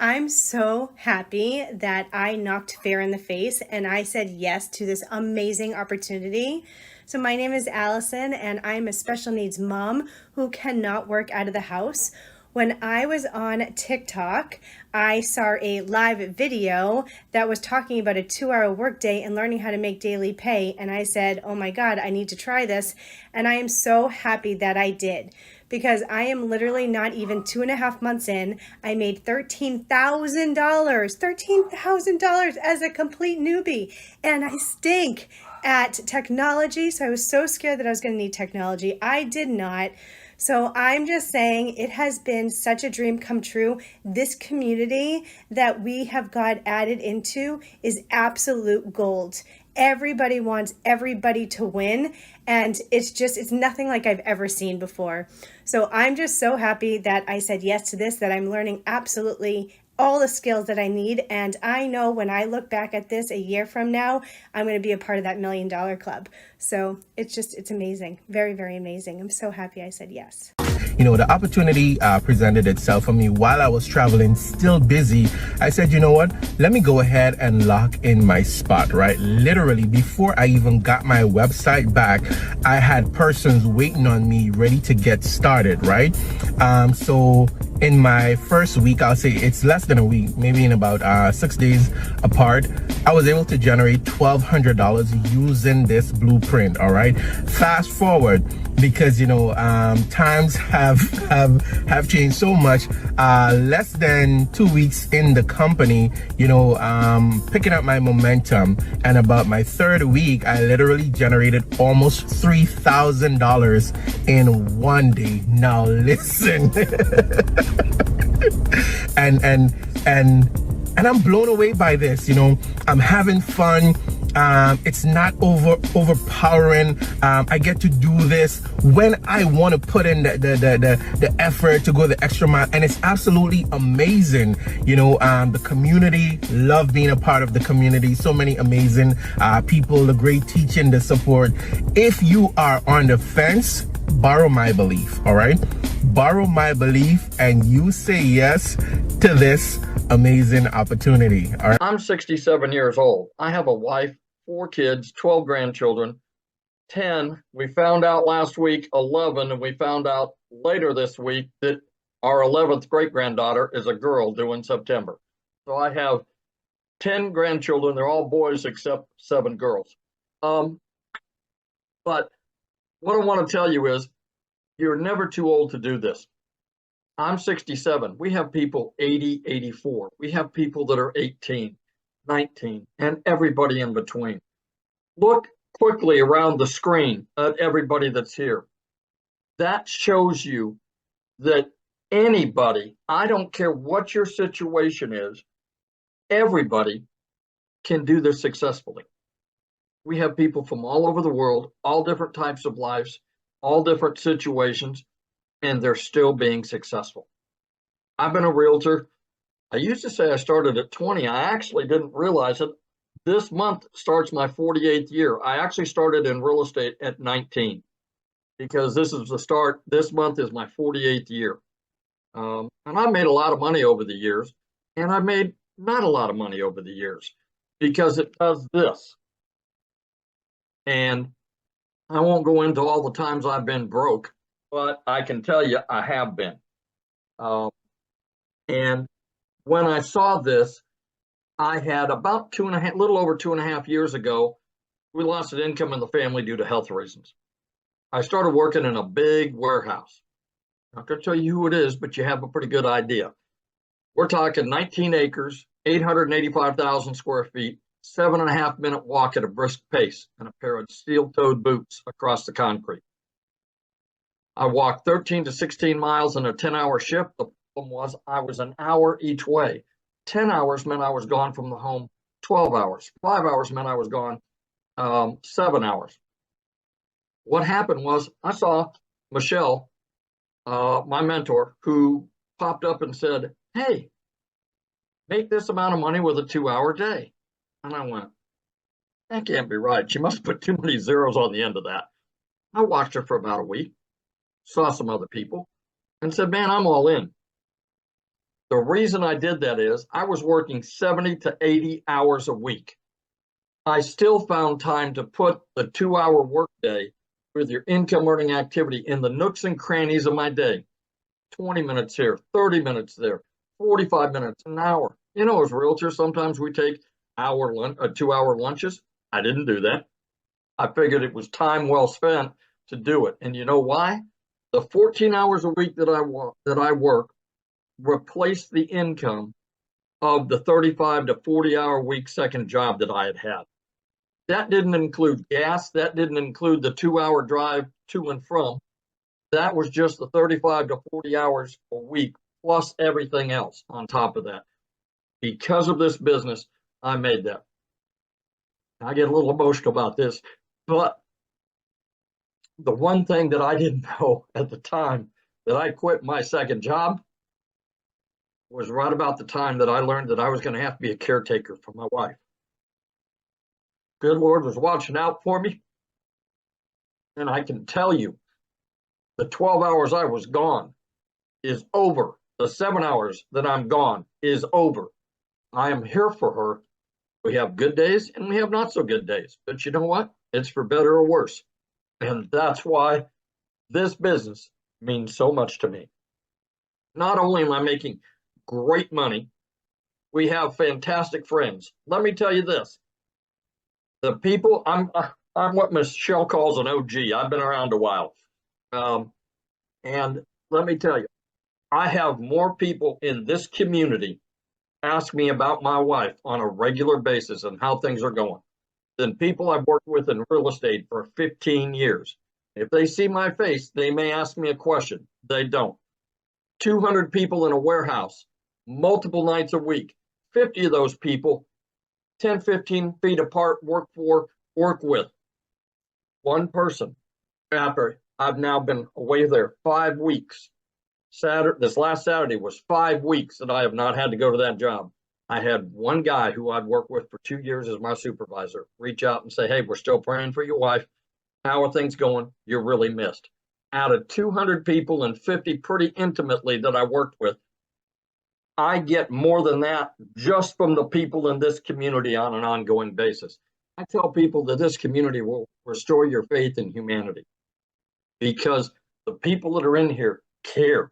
I'm so happy that I knocked fear in the face and I said yes to this amazing opportunity. So, my name is Allison, and I'm a special needs mom who cannot work out of the house. When I was on TikTok, I saw a live video that was talking about a 2-hour workday and learning how to make daily pay. And I said, oh my God, I need to try this. And I am so happy that I did, because I am literally not even 2.5 months in. I made $13,000 as a complete newbie. And I stink at technology. So I was so scared that I was going to need technology. I did not. So I'm just saying, it has been such a dream come true. This community that we have got added into is absolute gold. Everybody wants everybody to win, and it's nothing like I've ever seen before. So I'm just so happy that I said yes to this, that I'm learning absolutely all the skills that I need. And I know when I look back at this a year from now, I'm going to be a part of that $1 million club. So it's amazing. Very, very amazing. I'm so happy I said yes. The opportunity presented itself for me while I was traveling, still busy. I said, you know what, let me go ahead and lock in my spot, right? Literally, before I even got my website back, I had persons waiting on me ready to get started, right? So in my first week, I'll say it's less than a week, maybe in about 6 days apart, I was able to generate $1,200 using this blueprint. All right, fast forward, because times have changed so much. Less than 2 weeks in the company, picking up my momentum, and about my third week, I literally generated almost $3,000 in one day. Now listen. and I'm blown away by this. I'm having fun. It's not overpowering. I get to do this when I want to put in the effort to go the extra mile, and it's absolutely amazing. The community, love being a part of the community. So many amazing people, the great teaching, the support. If you are on the fence, borrow my belief. All right, borrow my belief, and you say yes to this amazing opportunity. All right. I'm 67 years old. I have a wife, 4 kids, 12 grandchildren, 10. We found out last week, 11, and we found out later this week that our 11th great granddaughter is a girl due in September. So I have 10 grandchildren. They're all boys except 7 girls. But what I want to tell you is, you're never too old to do this. I'm 67. We have people 80, 84. We have people that are 18, 19, and everybody in between. Look quickly around the screen at everybody that's here. That shows you that anybody, I don't care what your situation is, everybody can do this successfully. We have people from all over the world, all different types of lives, all different situations, and they're still being successful. I've been a realtor. I used to say I started at 20. I actually didn't realize it. This month starts my 48th year. I actually started in real estate at 19, because this is the start. This month is my 48th year. And I've made a lot of money over the years, and I've made not a lot of money over the years, because it does this. And I won't go into all the times I've been broke, but I can tell you I have been. And when I saw this, I had about little over 2.5 years ago, we lost an income in the family due to health reasons. I started working in a big warehouse. I'm not going to tell you who it is, but you have a pretty good idea. We're talking 19 acres, 885,000 square feet, 7.5-minute walk at a brisk pace, and a pair of steel-toed boots across the concrete. I walked 13 to 16 miles in a 10-hour shift. The problem was I was an hour each way. 10 hours meant I was gone from the home 12 hours. 5 hours meant I was gone 7 hours. What happened was I saw Michelle, my mentor, who popped up and said, hey, make this amount of money with a 2-hour day. And I went, that can't be right. She must put too many zeros on the end of that. I watched her for about a week, saw some other people, and said, man, I'm all in. The reason I did that is I was working 70 to 80 hours a week. I still found time to put the 2-hour workday with your income earning activity in the nooks and crannies of my day. 20 minutes here, 30 minutes there, 45 minutes, an hour. You know, as realtors, sometimes we take 2-hour lunches. I didn't do that. I figured it was time well spent to do it. And you know why? The 14 hours a week that I work replaced the income of the 35 to 40-hour week second job that I had had. That didn't include gas. That didn't include the 2-hour drive to and from. That was just the 35 to 40 hours a week, plus everything else on top of that. Because of this business, I made that. I get a little emotional about this, but the one thing that I didn't know at the time that I quit my second job was right about the time that I learned that I was going to have to be a caretaker for my wife. Good Lord was watching out for me. And I can tell you, the 12 hours I was gone is over. The 7 hours that I'm gone is over. I am here for her. We have good days and we have not so good days. But you know what? It's for better or worse. And that's why this business means so much to me. Not only am I making great money, we have fantastic friends. Let me tell you this. The people, I'm what Michelle calls an OG. I've been around a while. And let me tell you, I have more people in this community ask me about my wife on a regular basis and how things are going than people I've worked with in real estate for 15 years. If they see my face, they may ask me a question. They don't. 200 people in a warehouse, multiple nights a week. 50 of those people, 10, 15 feet apart, work with. One person. After I've now been away there 5 weeks. This last Saturday was 5 weeks that I have not had to go to that job. I had one guy who I'd worked with for 2 years as my supervisor reach out and say, hey, we're still praying for your wife. How are things going? You're really missed. Out of 200 people and 50 pretty intimately that I worked with, I get more than that just from the people in this community on an ongoing basis. I tell people that this community will restore your faith in humanity because the people that are in here care.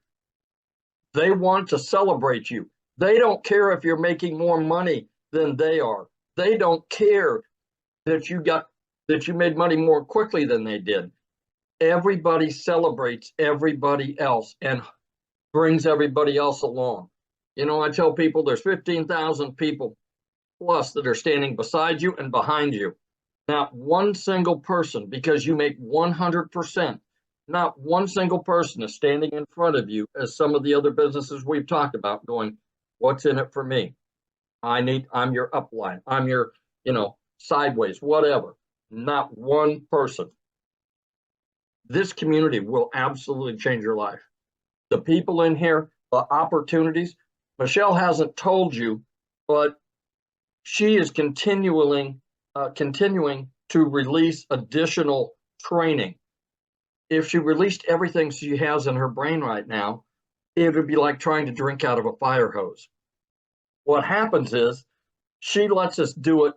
They want to celebrate you. They don't care if you're making more money than they are. They don't care that you made money more quickly than they did. Everybody celebrates everybody else and brings everybody else along. You know, I tell people there's 15,000 people plus that are standing beside you and behind you. Not one single person, because you make 100%, not one single person is standing in front of you as some of the other businesses we've talked about going, what's in it for me? I'm your upline. I'm your, sideways, whatever. Not one person. This community will absolutely change your life. The people in here, the opportunities. Michelle hasn't told you, but she is continuing to release additional training. If she released everything she has in her brain right now, it would be like trying to drink out of a fire hose. What happens is she lets us do it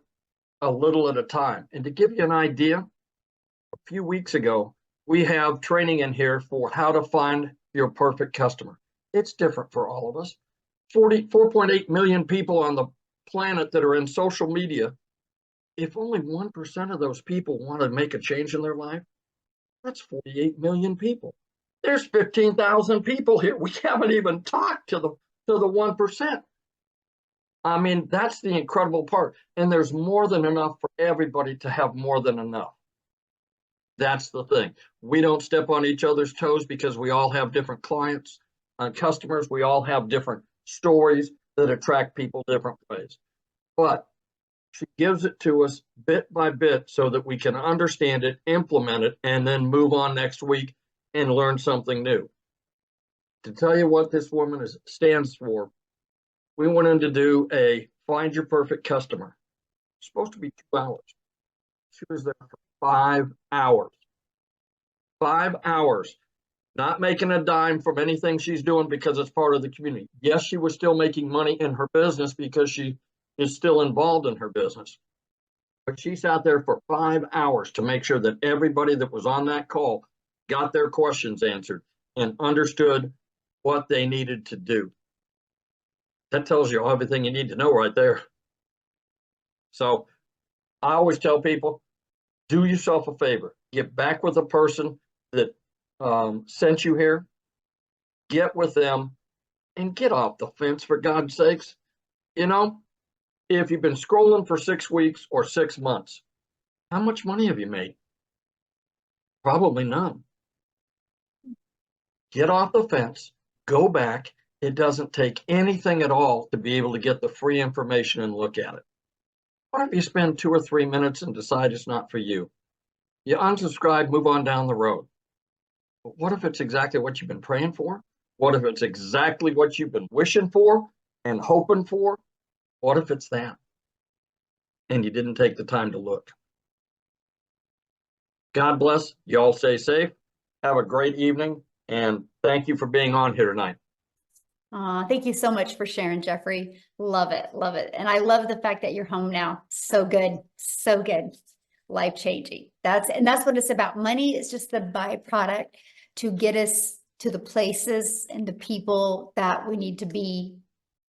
a little at a time. And to give you an idea, a few weeks ago, we have training in here for how to find your perfect customer. It's different for all of us. 4.8 million people on the planet that are in social media. If only 1% of those people want to make a change in their life, that's 48 million people. There's 15,000 people here. We haven't even talked to the 1%. I mean, that's the incredible part. And there's more than enough for everybody to have more than enough. That's the thing. We don't step on each other's toes because we all have different clients and customers. We all have different stories that attract people different ways. But she gives it to us bit by bit so that we can understand it, implement it, and then move on next week and learn something new. To tell you what this woman stands for, we went in to do a Find Your Perfect Customer. It's supposed to be 2 hours. She was there for 5 hours. 5 hours. not making a dime from anything she's doing because it's part of the community. Yes, she was still making money in her business because she is still involved in her business. But she sat there for 5 hours to make sure that everybody that was on that call got their questions answered and understood what they needed to do. That tells you everything you need to know right there. So I always tell people, do yourself a favor. Get back with the person that sent you here. Get with them and get off the fence, for God's sakes. You know, if you've been scrolling for 6 weeks or 6 months, how much money have you made? Probably none. Get off the fence, go back. It doesn't take anything at all to be able to get the free information and look at it. What if you spend 2 or 3 minutes and decide it's not for you? You unsubscribe, move on down the road. But what if it's exactly what you've been praying for? What if it's exactly what you've been wishing for and hoping for? What if it's that? And you didn't take the time to look. God bless. Y'all stay safe. Have a great evening. And thank you for being on here tonight. Thank you so much for sharing, Jeffrey. Love it. Love it. And I love the fact that you're home now. So good. So good. Life-changing. That's what it's about. Money is just the byproduct to get us to the places and the people that we need to be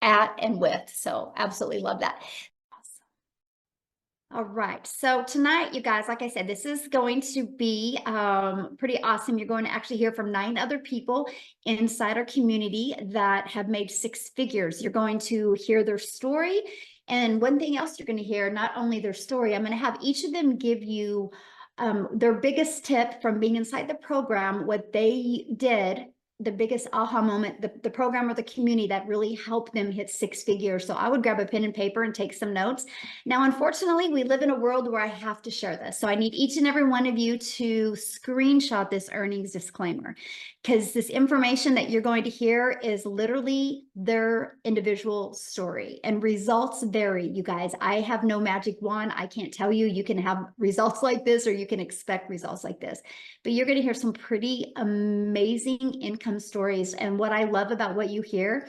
at and with. So absolutely love that. All right. So tonight, you guys, like I said, this is going to be pretty awesome. You're going to actually hear from 9 other people inside our community that have made 6 figures. You're going to hear their story. And one thing else you're going to hear, not only their story, I'm going to have each of them give you their biggest tip from being inside the program, what they did, the biggest aha moment, the program or the community that really helped them hit 6 figures. So I would grab a pen and paper and take some notes. Now, unfortunately, we live in a world where I have to share this. So I need each and every one of you to screenshot this earnings disclaimer, because this information that you're going to hear is literally their individual story, and results vary, you guys. I have no magic wand. I can't tell you, you can have results like this or you can expect results like this, but you're going to hear some pretty amazing income stories. And what I love about what you hear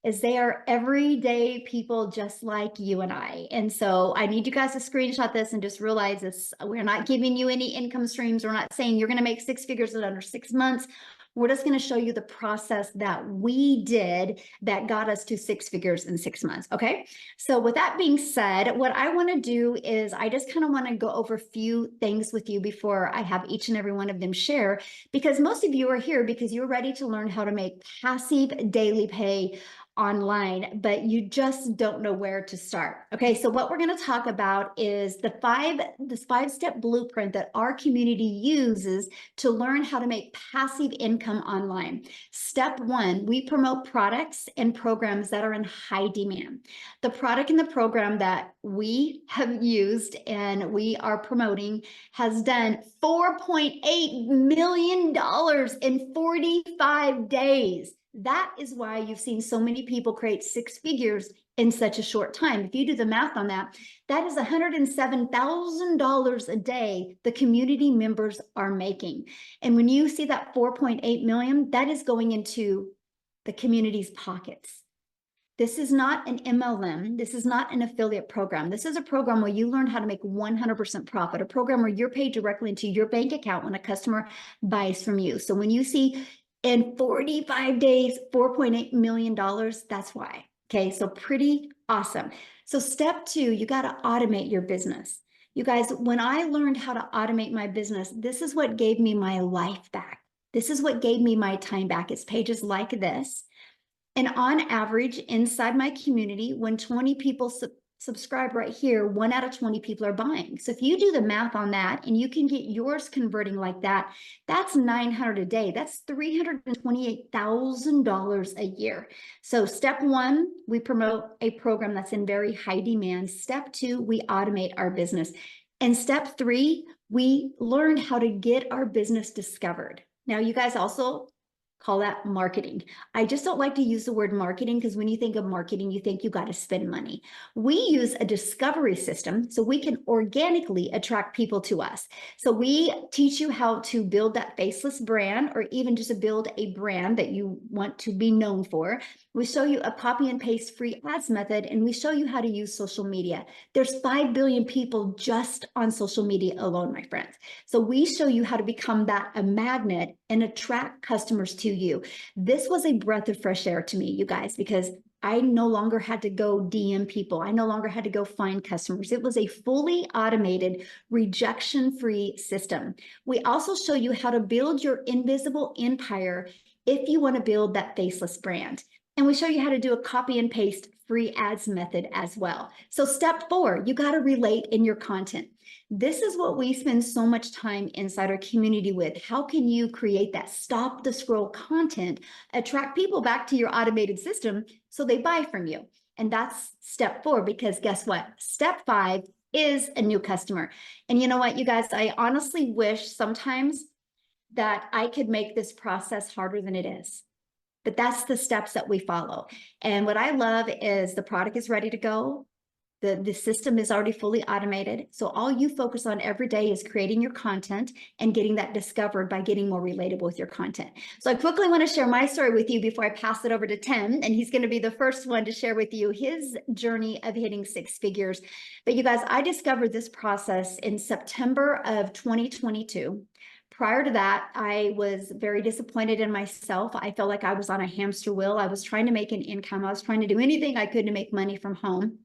is they are everyday people just like you and I. And so I need you guys to screenshot this and just realize this. We're not giving you any income streams. We're not saying you're going to make 6 figures in under 6 months. We're just going to show you the process that we did that got us to 6 figures in 6 months. Okay. So with that being said, what I want to do is I just kind of want to go over a few things with you before I have each and every one of them share, because most of you are here because you're ready to learn how to make passive daily pay online, but you just don't know where to start. Okay, so what we're going to talk about is this 5-step blueprint that our community uses to learn how to make passive income online. Step 1, we promote products and programs that are in high demand. The product and the program that we have used and we are promoting has done $4.8 million in 45 days. That is why you've seen so many people create 6 figures in such a short time. If you do the math on that, that is $107,000 a day the community members are making. And when you see that 4.8 million, that is going into the community's pockets. This is not an MLM. This is not an affiliate program. This is a program where you learn how to make 100% profit, a program where you're paid directly into your bank account when a customer buys from you. So when you see in 45 days, $4.8 million, that's why. Okay, so pretty awesome. So step 2, you got to automate your business. You guys, when I learned how to automate my business, this is what gave me my life back. This is what gave me my time back. It's pages like this. And on average, inside my community, when 20 people subscribe right here, 1 out of 20 people are buying. So if you do the math on that and you can get yours converting like that, that's $900 a day. That's $328,000 a year. So step 1, we promote a program that's in very high demand. Step 2, we automate our business. And step 3, we learn how to get our business discovered. Now, you guys also Call that marketing. I just don't like to use the word marketing because when you think of marketing, you think you got to spend money. We use a discovery system so we can organically attract people to us. So we teach you how to build that faceless brand, or even just to build a brand that you want to be known for. We show you a copy and paste free ads method, and we show you how to use social media. There's 5 billion people just on social media alone, my friends. So we show you how to become a magnet and attract customers to you. This was a breath of fresh air to me, you guys, because I no longer had to go DM people. I no longer had to go find customers. It was a fully automated, rejection-free system. We also show you how to build your invisible empire if you want to build that faceless brand. And we show you how to do a copy and paste free ads method as well. So step 4, you got to relate in your content. This is what we spend so much time inside our community with. How can you create that stop the scroll content, attract people back to your automated system so they buy from you? And that's step 4, because guess what? Step 5 is a new customer. And you know what, you guys, I honestly wish sometimes that I could make this process harder than it is. But that's the steps that we follow. And what I love is the product is ready to go. The system is already fully automated. So all you focus on every day is creating your content and getting that discovered by getting more relatable with your content. So I quickly want to share my story with you before I pass it over to Tim. And he's going to be the first one to share with you his journey of hitting 6 figures. But you guys, I discovered this process in September of 2022. Prior to that, I was very disappointed in myself. I felt like I was on a hamster wheel. I was trying to make an income. I was trying to do anything I could to make money from home.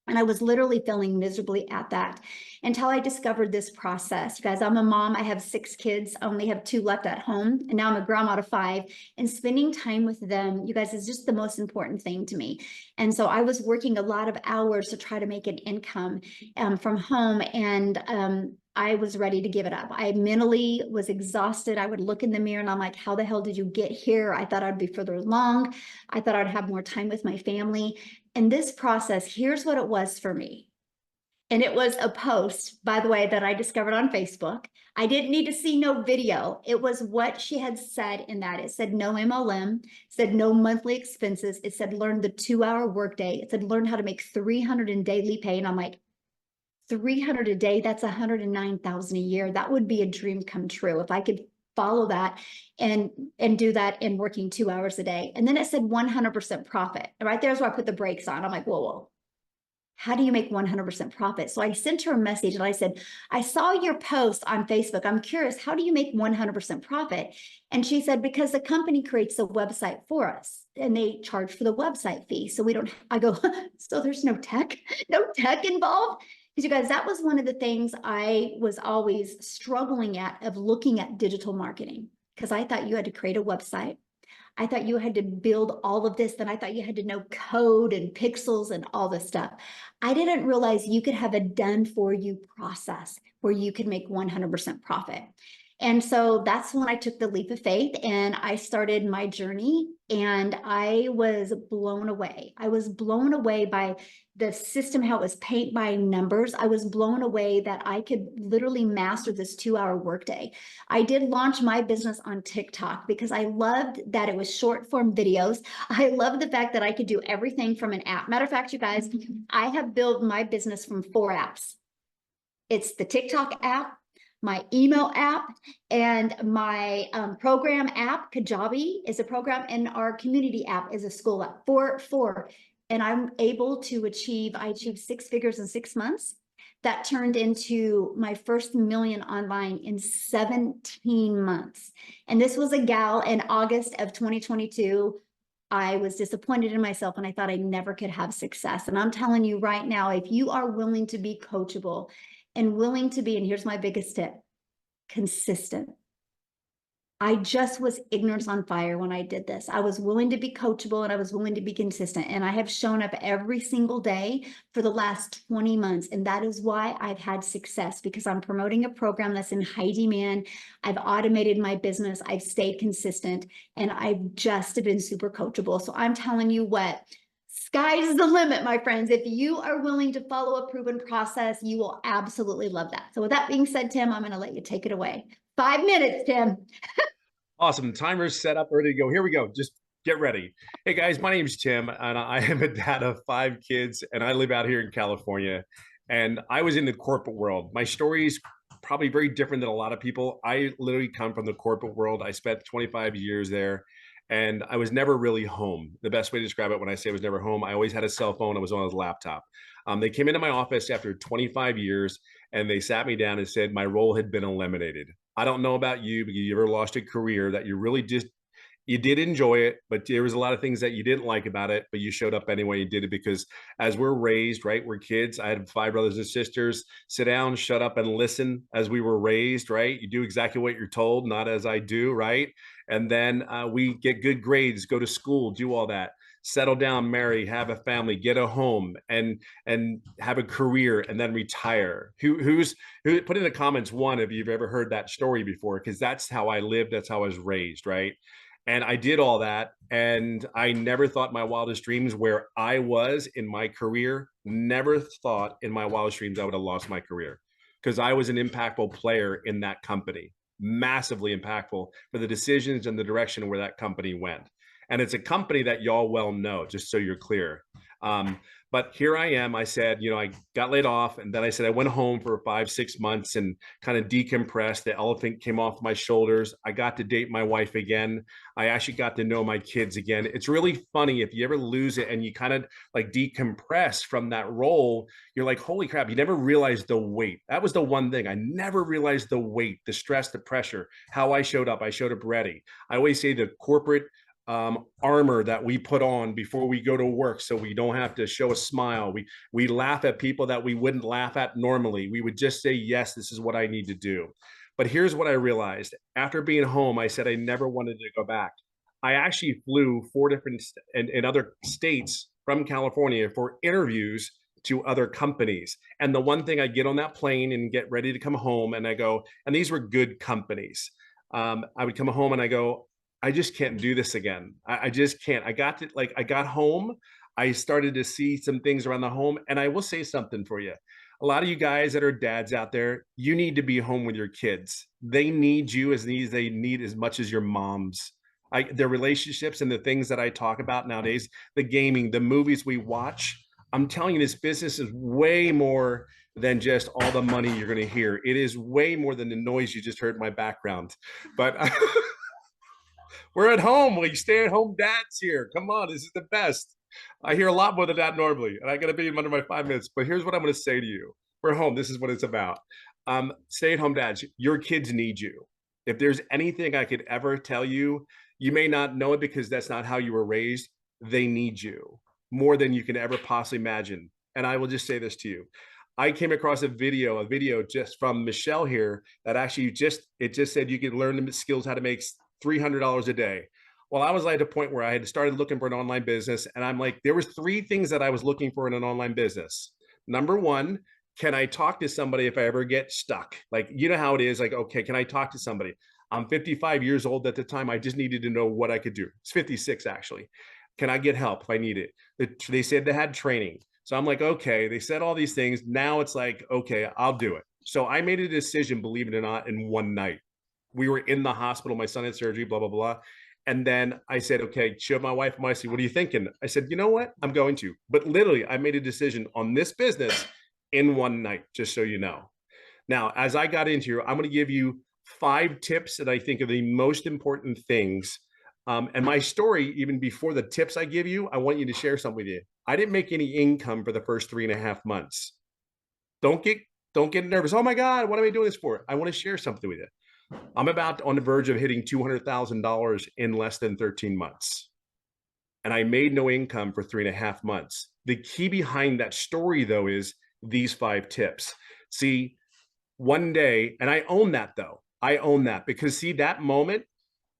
And I was literally failing miserably at that until I discovered this process. You guys, I'm a mom. I have 6 kids. I only have 2 left at home. And now I'm a grandma to 5. And spending time with them, you guys, is just the most important thing to me. And so I was working a lot of hours to try to make an income from home. And I was ready to give it up. I mentally was exhausted. I would look in the mirror and I'm like, how the hell did you get here? I thought I'd be further along. I thought I'd have more time with my family. And this process, here's what it was for me. And it was a post, by the way, that I discovered on Facebook. I didn't need to see no video. It was what she had said in that. It said no MLM, it said no monthly expenses. It said learn the 2-hour workday. It said learn how to make 300 in daily pay. And I'm like, 300 a day, that's 109,000 a year. That would be a dream come true if I could follow that and do that in working 2 hours a day. And then it said 100% profit. And right there's where I put the brakes on. I'm like, whoa. How do you make 100% profit? So I sent her a message and I said, I saw your post on Facebook. I'm curious, how do you make 100% profit? And she said, because the company creates a website for us and they charge for the website fee. So we don't, I go, so there's no tech involved? Because you guys, that was one of the things I was always struggling at, of looking at digital marketing, because I thought you had to create a website. I thought you had to build all of this. Then I thought you had to know code and pixels and all this stuff. I didn't realize you could have a done for you process where you could make 100% profit. And so that's when I took the leap of faith and I started my journey, and I was blown away. I was blown away by the system, how it was paint by numbers. I was blown away that I could literally master this 2-hour workday. I did launch my business on TikTok because I loved that it was short form videos. I love the fact that I could do everything from an app. Matter of fact, you guys, I have built my business from 4 apps. It's the TikTok app, my email app, and my program app. Kajabi is a program, and our community app is a school app. Four. And I'm able to I achieved 6 figures in 6 months. That turned into my first million online in 17 months. And this was a gal in August of 2022. I was disappointed in myself and I thought I never could have success. And I'm telling you right now, if you are willing to be coachable and willing to be, and here's my biggest tip, consistent. I just was ignorance on fire when I did this. I was willing to be coachable and I was willing to be consistent. And I have shown up every single day for the last 20 months. And that is why I've had success, because I'm promoting a program that's in high demand. I've automated my business. I've stayed consistent, and I've just been super coachable. So I'm telling you what, sky's the limit, my friends. If you are willing to follow a proven process, you will absolutely love that. So with that being said, Tim, I'm going to let you take it away. 5 minutes, Tim. Awesome. Timer's set up, ready to go. Here we go. Just get ready. Hey guys, my name is Tim, and I am a dad of 5 kids, and I live out here in California. And I was in the corporate world. My story is probably very different than a lot of people. I literally come from the corporate world. I spent 25 years there, and I was never really home. The best way to describe it when I say I was never home, I always had a cell phone. I was on a laptop. They came into my office after 25 years, and they sat me down and said my role had been eliminated. I don't know about you, but you ever lost a career that you really just you did enjoy it, but there was a lot of things that you didn't like about it, but you showed up anyway. You did it because as we're raised, right? We're kids. I had 5 brothers and sisters. Sit down, shut up, and listen as we were raised, right? You do exactly what you're told, not as I do, right? And then we get good grades, go to school, do all that, settle down, marry, have a family, get a home, and have a career, and then retire. Who put in the comments one if you've ever heard that story before? Because that's how I lived. That's how I was raised, right? And I did all that. And I never thought my wildest dreams where I was in my career, never thought in my wildest dreams I would have lost my career because I was an impactful player in that company, massively impactful for the decisions and the direction where that company went. And it's a company that y'all well know, just so you're clear. But here I am. I said, I got laid off, and then I said I went home for 5, 6 months and kind of decompressed. The elephant came off my shoulders. I got to date my wife again. I actually got to know my kids again. It's really funny if you ever lose it and you kind of like decompress from that role. You're like, holy crap! You never realize the weight. That was the one thing I never realized: the weight, the stress, the pressure. How I showed up. I showed up ready. I always say the corporate armor that we put on before we go to work so we don't have to show a smile. We laugh at people that we wouldn't laugh at normally. We would just say, yes, this is what I need to do. But here's what I realized. After being home, I said I never wanted to go back. I actually flew 4 different in other states from California for interviews to other companies. And the one thing I get on that plane and get ready to come home, and I go, and these were good companies. I would come home and I go, I just can't do this again. I just can't. I got home. I started to see some things around the home. And I will say something for you. A lot of you guys that are dads out there, you need to be home with your kids. They need you as they need as much as your moms. Their relationships and the things that I talk about nowadays, the gaming, the movies we watch. I'm telling you, this business is way more than just all the money you're going to hear. It is way more than the noise you just heard in my background. But we're at home. We stay at home dads here. Come on, this is the best. I hear a lot more than that normally, and I got to be in under my 5 minutes. But here's what I'm going to say to you: we're home. This is what it's about. Stay at home dads. Your kids need you. If there's anything I could ever tell you, you may not know it because that's not how you were raised. They need you more than you can ever possibly imagine. And I will just say this to you: I came across a video just from Michelle here that actually just said you could learn the skills how to make $300 a day. Well, I was at a point where I had started looking for an online business, and I'm like, there was 3 things that I was looking for in an online business. Number one, can I talk to somebody if I ever get stuck? Like, you know how it is, like, okay, can I talk to somebody? I'm 55 years old at the time. I just needed to know what I could do. It's 56 actually. Can I get help if I need it? They said they had training. So I'm like, okay, they said all these things. Now it's like, okay, I'll do it. So I made a decision, believe it or not, in one night. We were in the hospital. My son had surgery, blah, blah, blah. And then I said, okay, showed my wife, Marcy, what are you thinking? I said, you know what? I'm going to. But literally, I made a decision on this business in one night, just so you know. Now, as I got into here, I'm going to give you 5 tips that I think are the most important things. And my story, even before the tips I give you, I want you to share something with you. I didn't make any income for the first 3.5 months. Don't get nervous. Oh my God, what am I doing this for? I want to share something with you. I'm about on the verge of hitting $200,000 in less than 13 months. And I made no income for 3.5 months. The key behind that story, though, is these 5 tips. See, one day, and I own that, though. I own that because, see, that moment,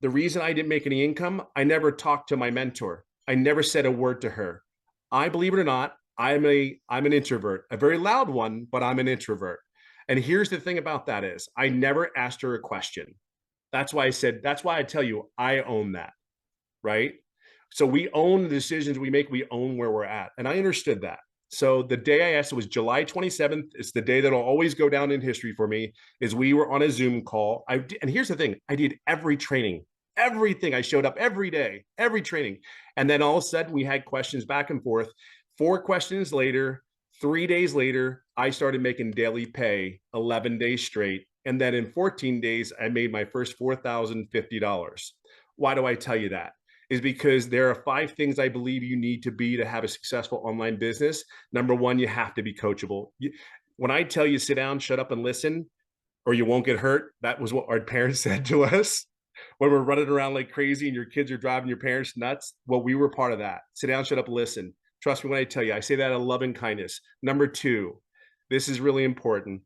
the reason I didn't make any income, I never talked to my mentor. I never said a word to her. I, believe it or not, I'm an introvert, a very loud one, but I'm an introvert. And here's the thing about that is I never asked her a question. That's why I tell you, I own that, right? So we own the decisions we make. We own where we're at. And I understood that. So the day I asked, it was July 27th. It's the day that'll always go down in history for me, is we were on a Zoom call. And here's the thing, I did every training everything. I showed up every day, every training. And then all of a sudden we had questions back and forth. 4 questions later, 3 days later, I started making daily pay 11 days straight. And then in 14 days, I made my first $4,050. Why do I tell you that? Is because there are 5 things I believe you need to be to have a successful online business. Number 1, you have to be coachable. When I tell you sit down, shut up and listen, or you won't get hurt, that was what our parents said to us when we're running around like crazy and your kids are driving your parents nuts. Well, we were part of that. Sit down, shut up, listen. Trust me when I tell you, I say that out of love and kindness. Number 2, this is really important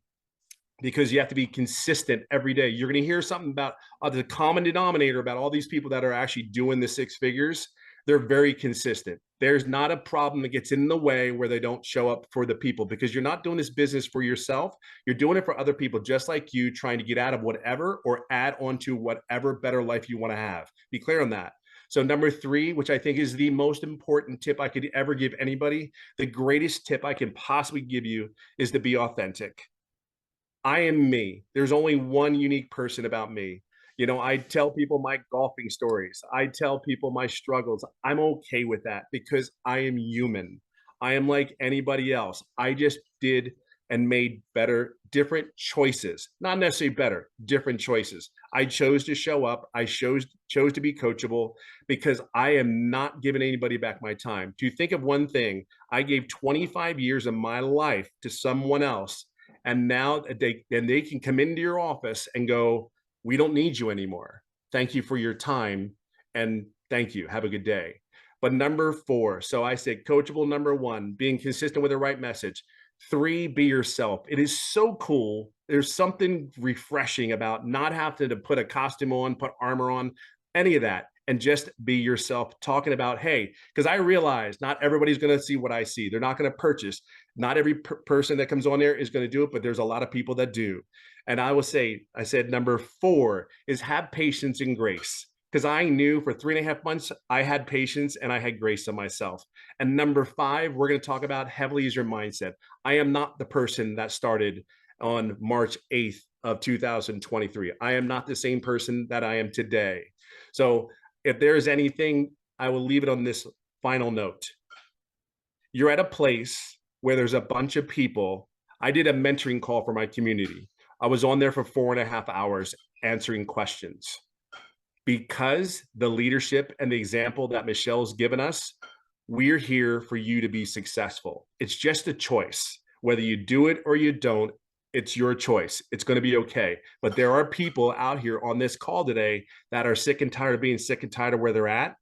because you have to be consistent every day. You're going to hear something about the common denominator about all these people that are actually doing the 6 figures. They're very consistent. There's not a problem that gets in the way where they don't show up for the people, because you're not doing this business for yourself. You're doing it for other people just like you, trying to get out of whatever or add on to whatever better life you want to have. Be clear on that. So number 3, which I think is the most important tip I could ever give anybody, the greatest tip I can possibly give you, is to be authentic. I am me. There's only one unique person about me. You know, I tell people my golfing stories. I tell people my struggles. I'm okay with that because I am human. I am like anybody else. I just did and made better, different choices. Not necessarily better, different choices. I chose to show up. I chose to be coachable because I am not giving anybody back my time. To think of one thing, I gave 25 years of my life to someone else, and now they can come into your office and go, we don't need you anymore. Thank you for your time. And thank you. Have a good day. But number 4, so I said coachable. Number 1, being consistent with the right message. 3, be yourself. It is so cool. There's something refreshing about not having to put a costume on, put armor on, any of that, and just be yourself, talking about, hey, because I realize not everybody's going to see what I see. They're not going to purchase. Not every person that comes on there is going to do it, but there's a lot of people that do. And I said number 4 is have patience and grace, because I knew for 3.5 months, I had patience and I had grace on myself. And number 5, we're going to talk about heavily is your mindset. I am not the person that started on March 8th of 2023. I am not the same person that I am today. So if there's anything, I will leave it on this final note. You're at a place where there's a bunch of people. I did a mentoring call for my community. I was on there for 4.5 hours answering questions, because the leadership and the example that Michelle's given us, we're here for you to be successful. It's just a choice. Whether you do it or you don't, it's your choice. It's going to be okay. But there are people out here on this call today that are sick and tired of being sick and tired of where they're at.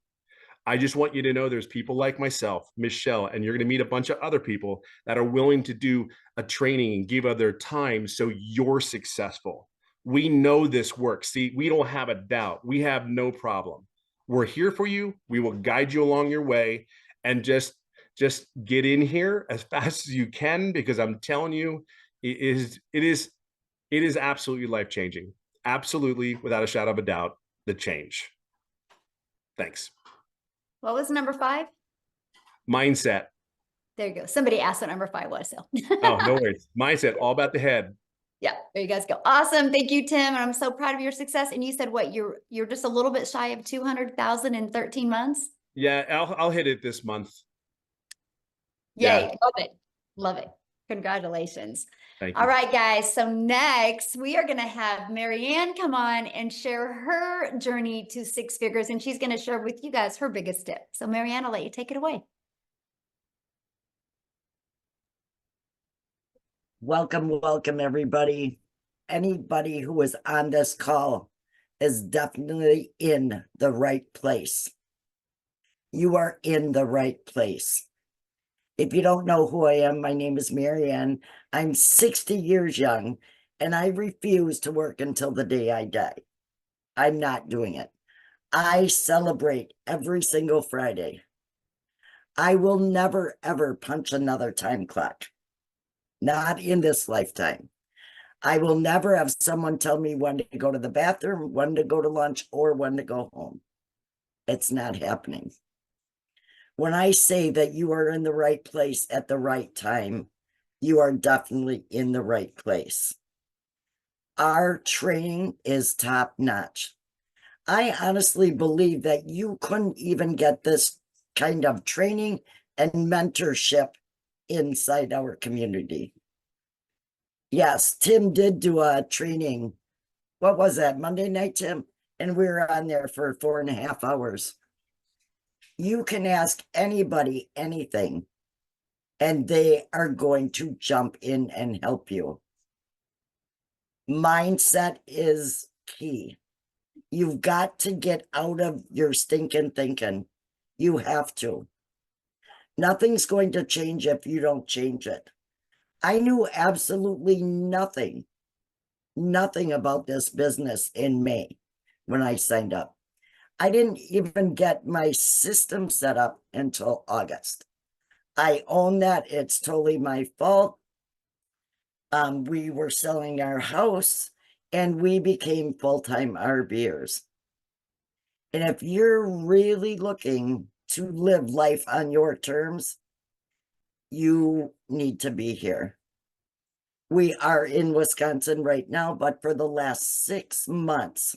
I just want you to know there's people like myself, Michelle, and you're going to meet a bunch of other people that are willing to do a training and give of their time so you're successful. We know this works. See, we don't have a doubt. We have no problem. We're here for you. We will guide you along your way, and just get in here as fast as you can, because I'm telling you, it is absolutely life-changing. Absolutely, without a shadow of a doubt, the change. Thanks. What was number 5? Mindset. There you go. Somebody asked what number 5 was. So. Oh, no worries. Mindset, all about the head. Yeah, there you guys go. Awesome. Thank you, Tim. And I'm so proud of your success. And you said what, you're just a little bit shy of 200,000 in 13 months? Yeah, I'll hit it this month. Yay. Yeah. Love it. Love it. Congratulations. Thank you. All right, guys. So next we are going to have Marianne come on and share her journey to 6 figures. And she's going to share with you guys her biggest tip. So Marianne, I'll let you take it away. Welcome, everybody. Anybody who is on this call is definitely in the right place. You are in the right place. If you don't know who I am, my name is Marianne. I'm 60 years young, and I refuse to work until the day I die. I'm not doing it. I celebrate every single Friday. I will never, ever punch another time clock. Not in this lifetime. I will never have someone tell me when to go to the bathroom, when to go to lunch, or when to go home. It's not happening. When I say that you are in the right place at the right time, you are definitely in the right place. Our training is top notch. I honestly believe that you couldn't even get this kind of training and mentorship inside our community. Yes, Tim did do a training. What was that, Monday night, Tim? And we were on there for 4.5 hours. You can ask anybody anything, and they are going to jump in and help you. Mindset is key. You've got to get out of your stinking thinking. You have to. Nothing's going to change if you don't change it. I knew absolutely nothing about this business in May when I signed up. I didn't even get my system set up until August. I own that. It's totally my fault. We were selling our house and we became full-time RVers. And if you're really looking to live life on your terms, you need to be here. We are in Wisconsin right now, but for the last 6 months,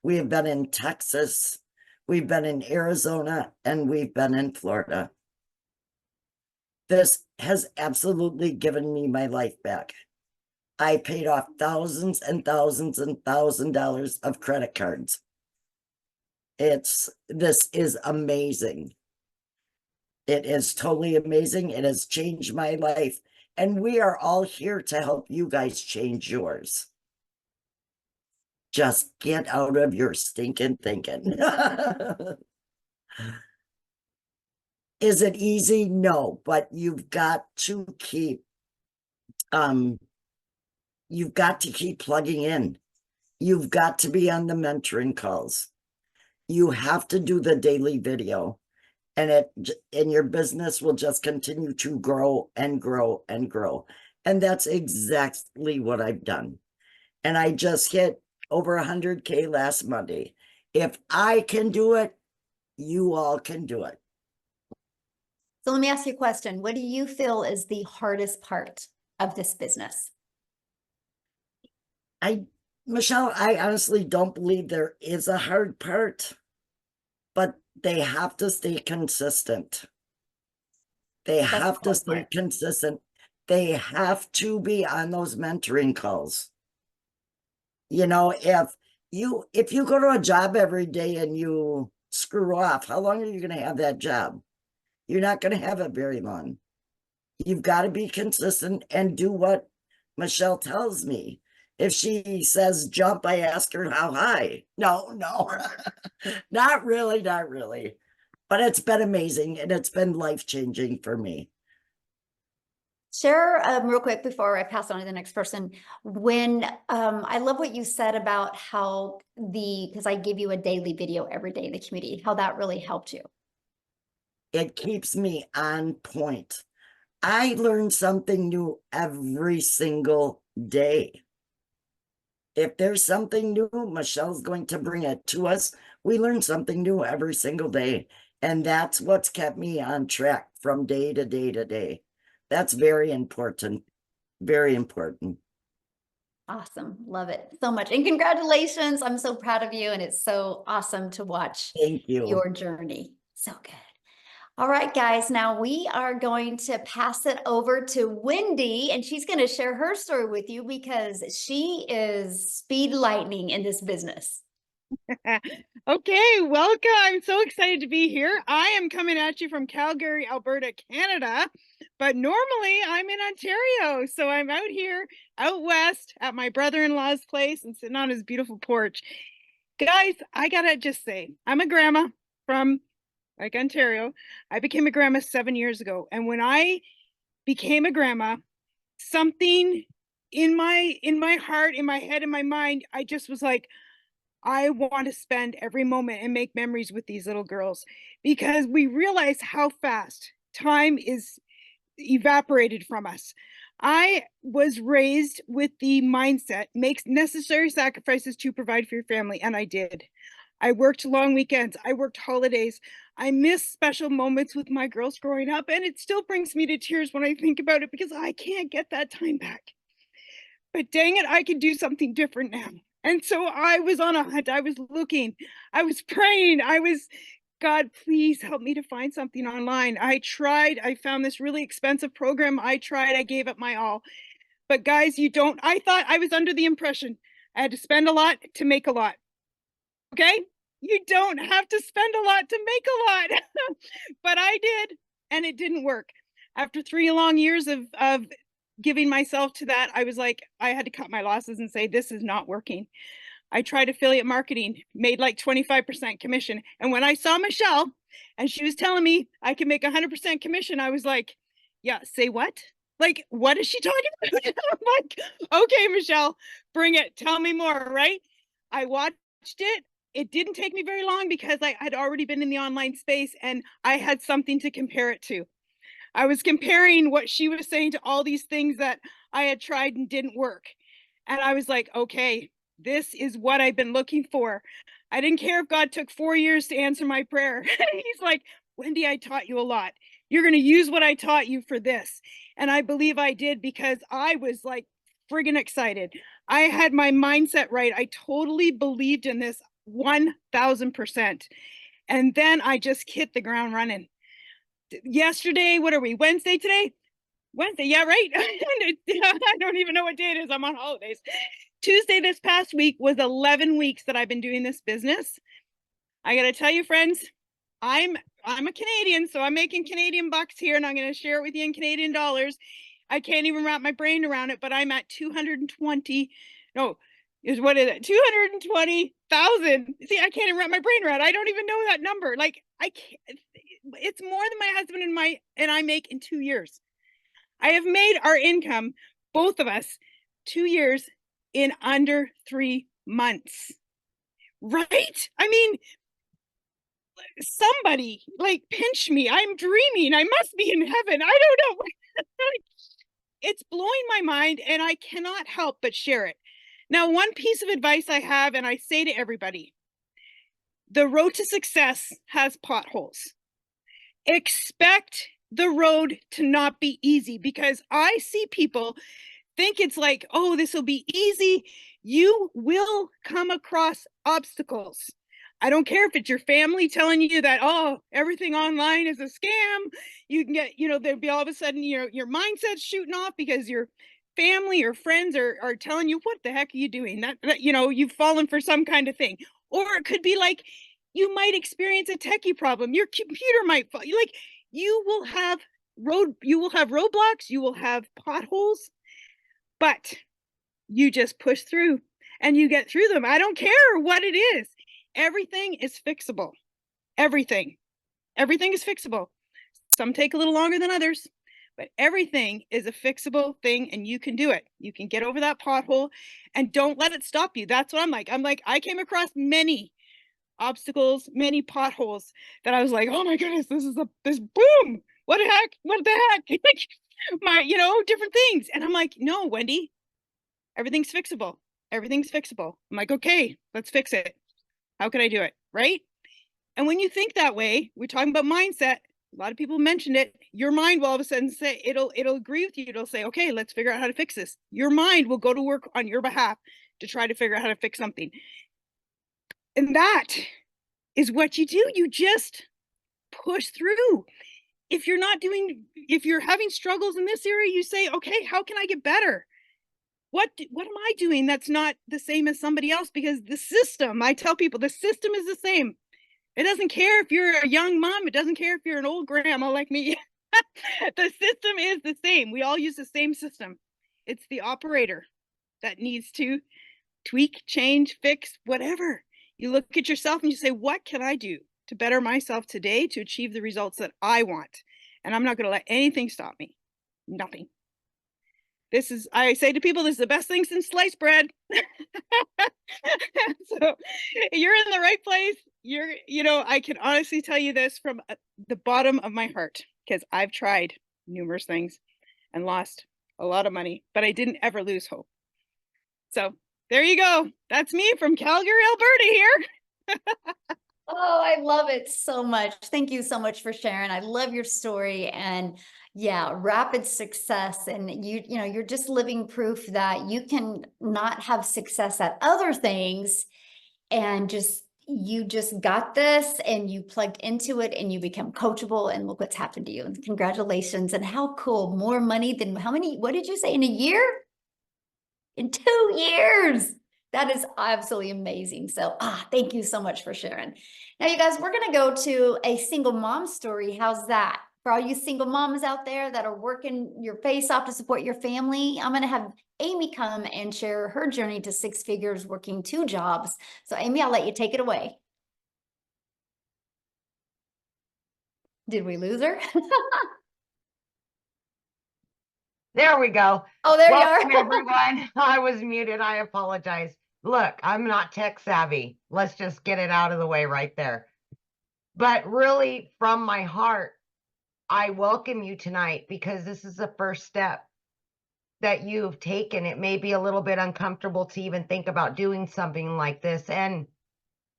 we have been in Texas, we've been in Arizona, and we've been in Florida. This has absolutely given me my life back. I paid off thousands and thousands and $1,000 of credit cards. This is amazing. It is totally amazing. It has changed my life. And we are all here to help you guys change yours. Just get out of your stinking thinking. Is it easy? No, but you've got to keep plugging in. You've got to be on the mentoring calls. You have to do the daily video, and your business will just continue to grow and grow and grow. And that's exactly what I've done. And I just hit over 100K last Monday. If I can do it, you all can do it. So let me ask you a question. What do you feel is the hardest part of this business? Michelle, I honestly don't believe there is a hard part, but they have to stay consistent. They have to stay consistent. They have to be on those mentoring calls. You know, if you go to a job every day and you screw off, how long are you going to have that job? You're not going to have it very long. You've got to be consistent and do what Michelle tells me. If she says jump, I ask her how high. No, not really. But it's been amazing and it's been life-changing for me. Share real quick before I pass on to the next person. When I love what you said about how because I give you a daily video every day in the community, how that really helped you. It keeps me on point. I learn something new every single day. If there's something new, Michelle's going to bring it to us. We learn something new every single day. And that's what's kept me on track from day to day to day. That's very important. Very important. Awesome. Love it so much. And congratulations. I'm so proud of you. And it's so awesome to watch Thank you. Your journey. So good. All right, guys. Now we are going to pass it over to Wendy, and she's going to share her story with you because she is speed lightning in this business. Okay, welcome. I'm so excited to be here. I am coming at you from Calgary, Alberta, Canada, but normally I'm in Ontario. So I'm out here, out west at my brother-in-law's place and sitting on his beautiful porch. Guys, I gotta just say, I'm a grandma from Ontario. I became a grandma 7 years ago. And when I became a grandma, something in my heart, in my head, in my mind, I just was like, I want to spend every moment and make memories with these little girls, because we realize how fast time is evaporated from us. I was raised with the mindset, make necessary sacrifices to provide for your family, and I did. I worked long weekends. I worked holidays. I miss special moments with my girls growing up, and it still brings me to tears when I think about it because I can't get that time back. But dang it, I can do something different now. And so I was on a hunt. I was looking, I was praying. God, please help me to find something online. I tried, I found this really expensive program. I gave it my all. But guys, I thought I was under the impression I had to spend a lot to make a lot. Okay? You don't have to spend a lot to make a lot. But I did, and it didn't work. After 3 long years of giving myself to that, I was like, I had to cut my losses and say, this is not working. I tried affiliate marketing, made like 25% commission. And when I saw Michelle and she was telling me I can make 100% commission, I was like, yeah, say what? Like, what is she talking about? I'm like, okay, Michelle, bring it. Tell me more, right? I watched it. It didn't take me very long because I had already been in the online space and I had something to compare it to. I was comparing what she was saying to all these things that I had tried and didn't work. And I was like, okay, this is what I've been looking for. I didn't care if God took 4 years to answer my prayer. He's like, Wendy, I taught you a lot. You're going to use what I taught you for this. And I believe I did because I was like friggin' excited. I had my mindset right. I totally believed in this 1000%. And then I just hit the ground running. Yesterday, what are we, Wednesday today? Wednesday, yeah, right. I don't even know what day it is. I'm on holidays. Tuesday this past week was 11 weeks that I've been doing this business. I got to tell you, friends, I'm a Canadian, so I'm making Canadian bucks here, and I'm going to share it with you in Canadian dollars. I can't even wrap my brain around it, but I'm at 220. No, what is it? 220,000. See, I can't even wrap my brain around it. I don't even know that number. Like, I can't. It's more than my husband and I make in 2 years. I have made our income, both of us, 2 years in under 3 months. Right? I mean, somebody like pinch me. I'm dreaming. I must be in heaven. I don't know. It's blowing my mind and I cannot help but share it. Now, one piece of advice I have, and I say to everybody, the road to success has potholes. Expect the road to not be easy because I see people think it's like, oh, this will be easy. You will come across obstacles. I don't care if it's your family telling you that, oh, everything online is a scam. You can get, there'll be all of a sudden, your mindset's shooting off because your family or friends are telling you, what the heck are you doing? That you've fallen for some kind of thing. Or it could be like, you might experience a techie problem. Your computer might fall. Like, you will have roadblocks, you will have potholes, but you just push through and you get through them. I don't care what it is. Everything is fixable. Everything is fixable. Some take a little longer than others, but everything is a fixable thing and you can do it. You can get over that pothole and don't let it stop you. That's what I'm like. I came across many obstacles, many potholes that I was like, oh my goodness, this boom. What the heck? My, different things. And I'm like, no, Wendy, everything's fixable. Everything's fixable. I'm like, okay, let's fix it. How can I do it? Right? And when you think that way, we're talking about mindset. A lot of people mentioned it. Your mind will all of a sudden say, it'll agree with you. It'll say, okay, let's figure out how to fix this. Your mind will go to work on your behalf to try to figure out how to fix something. And that is what you do. You just push through. If you're having struggles in this area, you say, okay, how can I get better? What am I doing that's not the same as somebody else? Because the system, I tell people, the system is the same. It doesn't care if you're a young mom. It doesn't care if you're an old grandma like me. The system is the same. We all use the same system. It's the operator that needs to tweak, change, fix, whatever. You look at yourself and you say, what can I do to better myself today to achieve the results that I want? And I'm not going to let anything stop me. Nothing. I say to people, this is the best thing since sliced bread. So you're in the right place. I can honestly tell you this from the bottom of my heart, because I've tried numerous things and lost a lot of money, but I didn't ever lose hope. So there you go. That's me from Calgary, Alberta here. Oh, I love it so much. Thank you so much for sharing. I love your story. And Yeah, rapid success. And you know, you're just living proof that you can not have success at other things and you just got this and you plugged into it and you become coachable and look what's happened to you. And congratulations. And how cool. More money than how many, what did you say, in a year? In 2 years. That is absolutely amazing. So, thank you so much for sharing. Now, you guys, we're going to go to a single mom story. How's that? For all you single moms out there that are working your face off to support your family, I'm going to have Amy come and share her journey to 6 figures working 2 jobs. So, Amy, I'll let you take it away. Did we lose her? There we go. Oh, there Welcome, you are. everyone. I was muted. I apologize. Look, I'm not tech savvy. Let's just get it out of the way right there. But really, from my heart, I welcome you tonight because this is the first step that you've taken. It may be a little bit uncomfortable to even think about doing something like this. And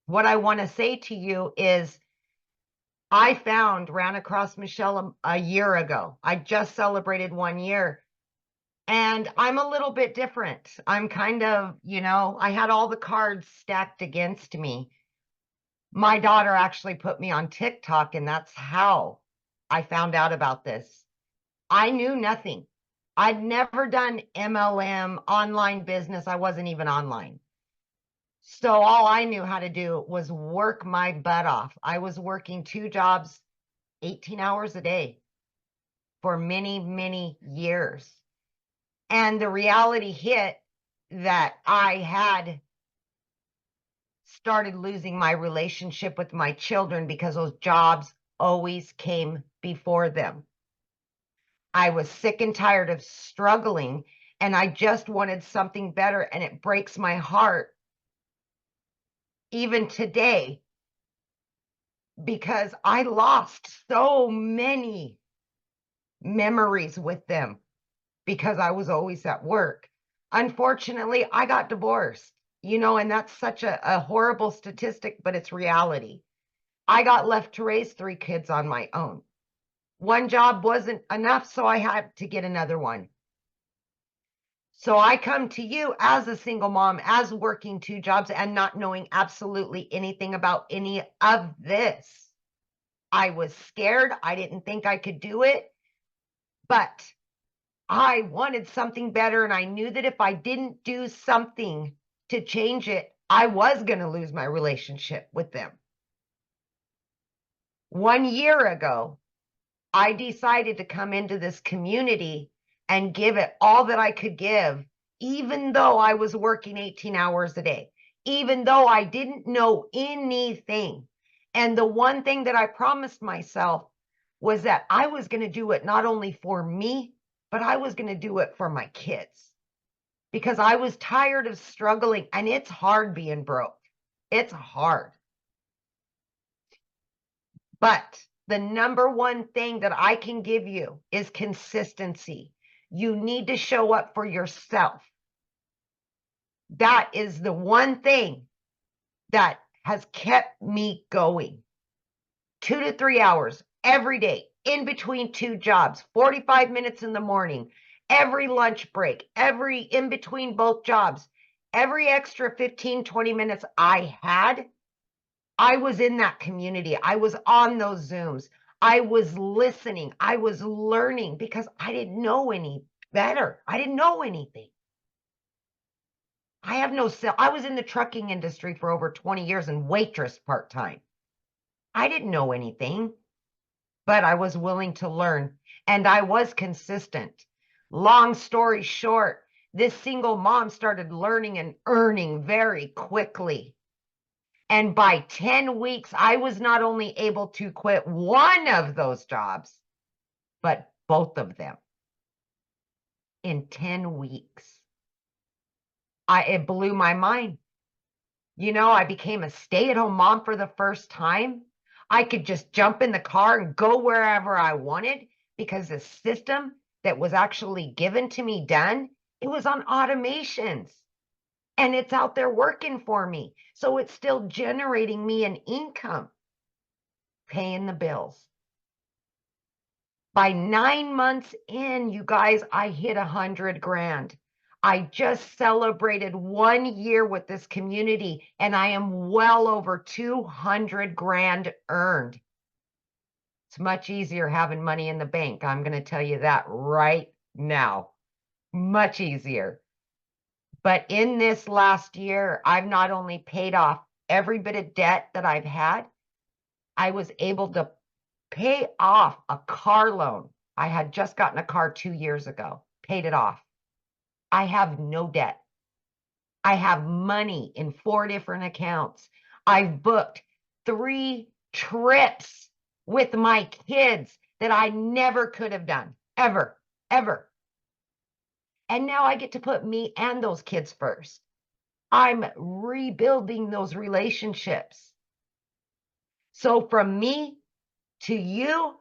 what I want to say to you is I ran across Michelle a year ago. I just celebrated 1 year. And I'm a little bit different. I'm kind of, I had all the cards stacked against me. My daughter actually put me on TikTok, and that's how I found out about this. I knew nothing. I'd never done MLM, online business. I wasn't even online. So all I knew how to do was work my butt off. I was working 2 jobs, 18 hours a day for many, many years. And the reality hit that I had started losing my relationship with my children because those jobs always came before them. I was sick and tired of struggling, and I just wanted something better. And it breaks my heart even today because I lost so many memories with them because I was always at work. Unfortunately, I got divorced, and that's such a horrible statistic, but it's reality. I got left to raise 3 kids on my own. 1 job wasn't enough, so I had to get another one. So I come to you as a single mom, as working 2 jobs and not knowing absolutely anything about any of this. I was scared. I didn't think I could do it, but I wanted something better, and I knew that if I didn't do something to change it, I was going to lose my relationship with them. 1 year ago, I decided to come into this community and give it all that I could give, even though I was working 18 hours a day, even though I didn't know anything. And the one thing that I promised myself was that I was going to do it not only for me, but I was going to do it for my kids because I was tired of struggling, and it's hard being broke. It's hard. But the number one thing that I can give you is consistency. You need to show up for yourself. That is the one thing that has kept me going. 2 to 3 hours every day, in between 2 jobs, 45 minutes in the morning, every lunch break, every in between both jobs, every extra 15, 20 minutes I had, I was in that community. I was on those Zooms. I was listening. I was learning because I didn't know any better. I didn't know anything. I was in the trucking industry for over 20 years and waitress part-time. I didn't know anything, but I was willing to learn, and I was consistent. Long story short, this single mom started learning and earning very quickly. And by 10 weeks, I was not only able to quit one of those jobs, but both of them in 10 weeks. It blew my mind. I became a stay-at-home mom for the first time. I could just jump in the car and go wherever I wanted because the system that was actually given to me it was on automations. And it's out there working for me. So it's still generating me an income, paying the bills. By 9 months in, you guys, I hit 100 grand. I just celebrated 1 year with this community and I am well over 200 grand earned. It's much easier having money in the bank. I'm going to tell you that right now. Much easier. But in this last year, I've not only paid off every bit of debt that I've had, I was able to pay off a car loan. I had just gotten a car 2 years ago, paid it off. I have no debt. I have money in 4 different accounts. I've booked 3 trips with my kids that I never could have done, ever, ever. And now I get to put me and those kids first. I'm rebuilding those relationships. So from me to you,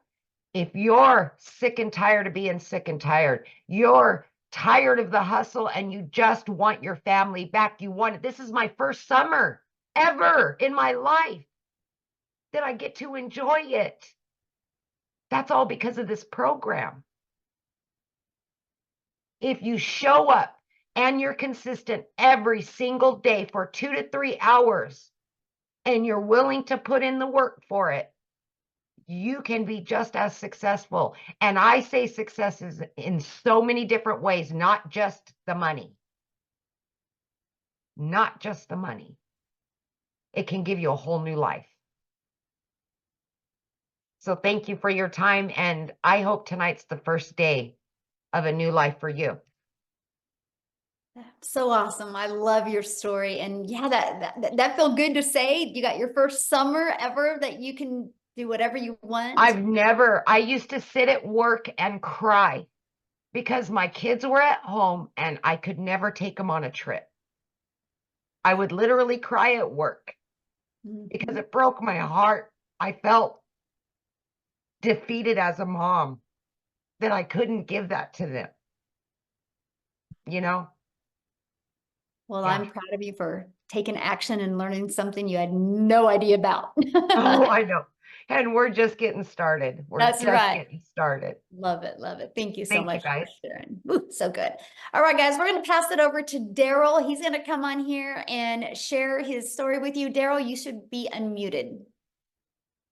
if you're sick and tired of being sick and tired, you're tired of the hustle and you just want your family back, you want it. This is my first summer ever in my life that I get to enjoy it. That's all because of this program. If you show up and you're consistent every single day for 2 to 3 hours and you're willing to put in the work for it, you can be just as successful. And I say success is in so many different ways, not just the money. Not just the money. It can give you a whole new life. So thank you for your time. And I hope tonight's the first day of a new life for you. So awesome. I love your story. And yeah, that felt good to say. You got your first summer ever that you can do whatever you want. I used to sit at work and cry because my kids were at home and I could never take them on a trip. I would literally cry at work because it broke my heart. I felt defeated as a mom that I couldn't give that to them. You know? Well, Yeah. I'm proud of you for taking action and learning something you had no idea about. Oh, I know. And we're just getting started. That's right. Getting started. Love it. Love it. Thank you so Thank you, much for guys. sharing. Ooh, so good. All right, guys, we're going to pass it over to Daryl. He's going to come on here and share his story with you. Daryl, you should be unmuted.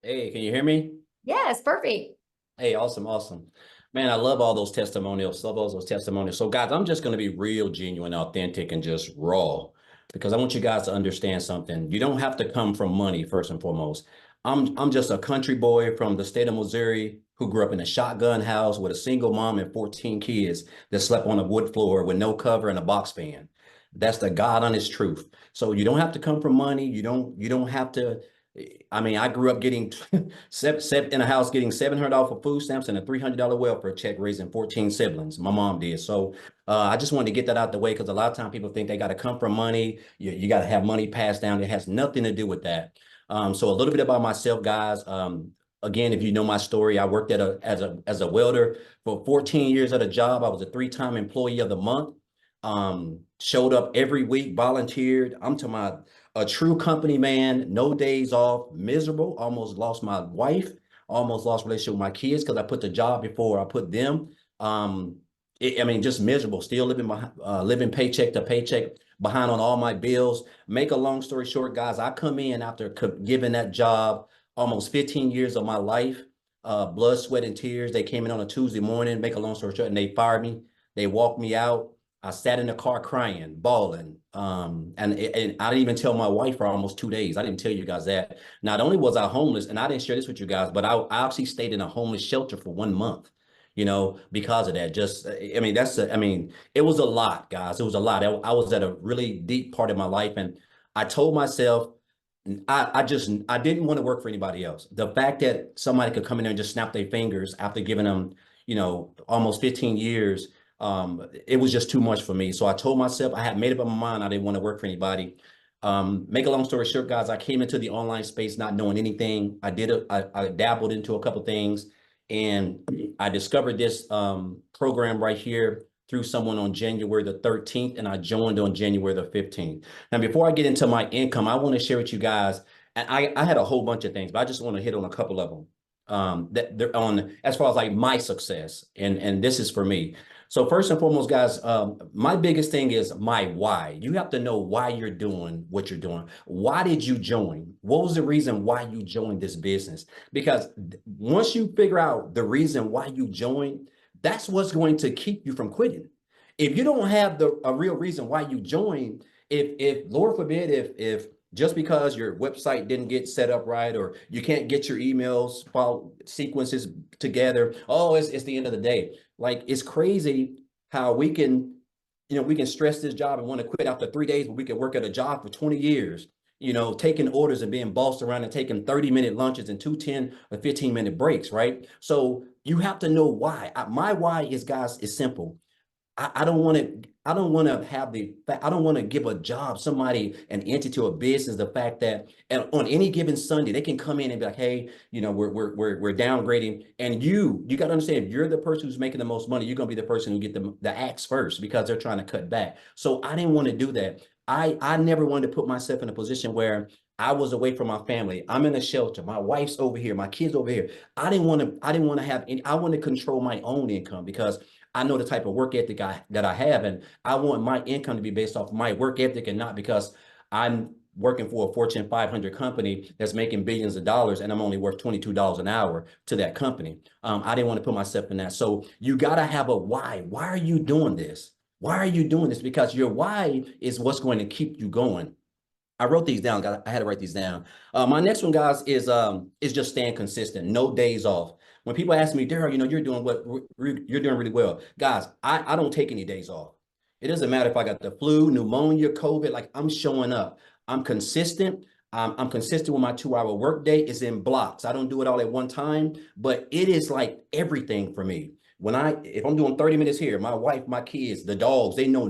Hey, can you hear me? Yes, perfect. Hey, awesome, awesome. Man, I love all those testimonials. Love all those testimonials. So guys, I'm just going to be real, genuine, authentic, and just raw because I want you guys to understand something. You don't have to come from money, first and foremost. I'm just a country boy from the state of Missouri who grew up in a shotgun house with a single mom and 14 kids that slept on a wood floor with no cover and a box fan. That's the God honest truth. So you don't have to come from money. You don't have to. I mean, I grew up getting seven in a house, getting $700 for food stamps and a $300 welfare check, raising 14 siblings. My mom did. So I just wanted to get that out the way because a lot of times people think they got to come from money. You got to have money passed down. It has nothing to do with that. So a little bit about myself, guys. Again, if you know my story, I worked as a welder for 14 years at a job. I was a 3-time employee of the month. Showed up every week, volunteered. I'm to my a true company man, no days off, miserable, almost lost my wife, almost lost relationship with my kids because I put the job before I put them. I mean, just miserable, still living paycheck to paycheck, behind on all my bills. Make a long story short, guys, I come in after giving that job almost 15 years of my life, blood, sweat, and tears. They came in on a Tuesday morning, make a long story short, and they fired me. They walked me out. I sat in the car crying, bawling. And I didn't even tell my wife for almost 2 days. I didn't tell you guys that. Not only was I homeless, and I didn't share this with you guys, but I actually stayed in a homeless shelter for 1 month, because of that. Just, I mean, it was a lot, guys. It was a lot. I was at a really deep part of my life. And I told myself, I didn't want to work for anybody else. The fact that somebody could come in there and just snap their fingers after giving them, almost 15 years, it was just too much for me. So I told myself, I had made up my mind, I didn't want to work for anybody. Make a long story short, guys, I came into the online space not knowing anything. I dabbled into a couple things, and I discovered this program right here through someone on January the 13th, and I joined on January the 15th. Now, before I get into my income, I want to share with you guys, and I had a whole bunch of things, but I just want to hit on a couple of them. that they're on as far as like my success, and this is for me. So first and foremost, guys, my biggest thing is my why. You have to know why you're doing what you're doing. Why did you join? What was the reason why you joined this business? Because once you figure out the reason why you joined, that's what's going to keep you from quitting. If you don't have a real reason why you joined, if Lord forbid, if just because your website didn't get set up right, or you can't get your emails file sequences together, oh, it's the end of the day. Like, it's crazy how we can, we can stress this job and want to quit after 3 days, but we can work at a job for 20 years, taking orders and being bossed around and taking 30-minute lunches and 10 or 15-minute breaks, right? So you have to know why. My why is, guys, is simple. I don't want to. I don't want to have I don't want to give a job, somebody, an entity or a business, the fact that on any given Sunday they can come in and be like, hey, we're downgrading, and you got to understand, if you're the person who's making the most money, you're gonna be the person who get the axe first because they're trying to cut back. So I didn't want to do that. I never wanted to put myself in a position where I was away from my family. I'm in a shelter. My wife's over here. My kids over here. I didn't want to have any. I want to control my own income because I know the type of work ethic that I have, and I want my income to be based off my work ethic and not because I'm working for a Fortune 500 company that's making billions of dollars and I'm only worth $22 an hour to that company. I didn't want to put myself in that. So you got to have a why. Why are you doing this? Why are you doing this? Because your why is what's going to keep you going. I wrote these down, guys. I had to write these down. My next one, guys, is just staying consistent. No days off. When people ask me, Daryl, you're doing you're doing really well. Guys, I don't take any days off. It doesn't matter if I got the flu, pneumonia, COVID, like, I'm showing up. I'm consistent. I'm consistent with my 2-hour workday. It's in blocks. I don't do it all at one time, but it is like everything for me. If I'm doing 30 minutes here, my wife, my kids, the dogs, they know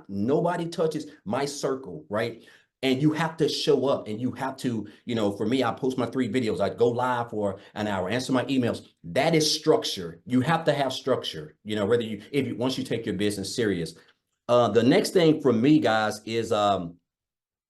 nobody touches my circle, right? And you have to show up, and you have to, for me, I post my 3 videos. I go live for an hour, answer my emails. That is structure. You have to have structure, once you take your business serious. The next thing for me, guys, is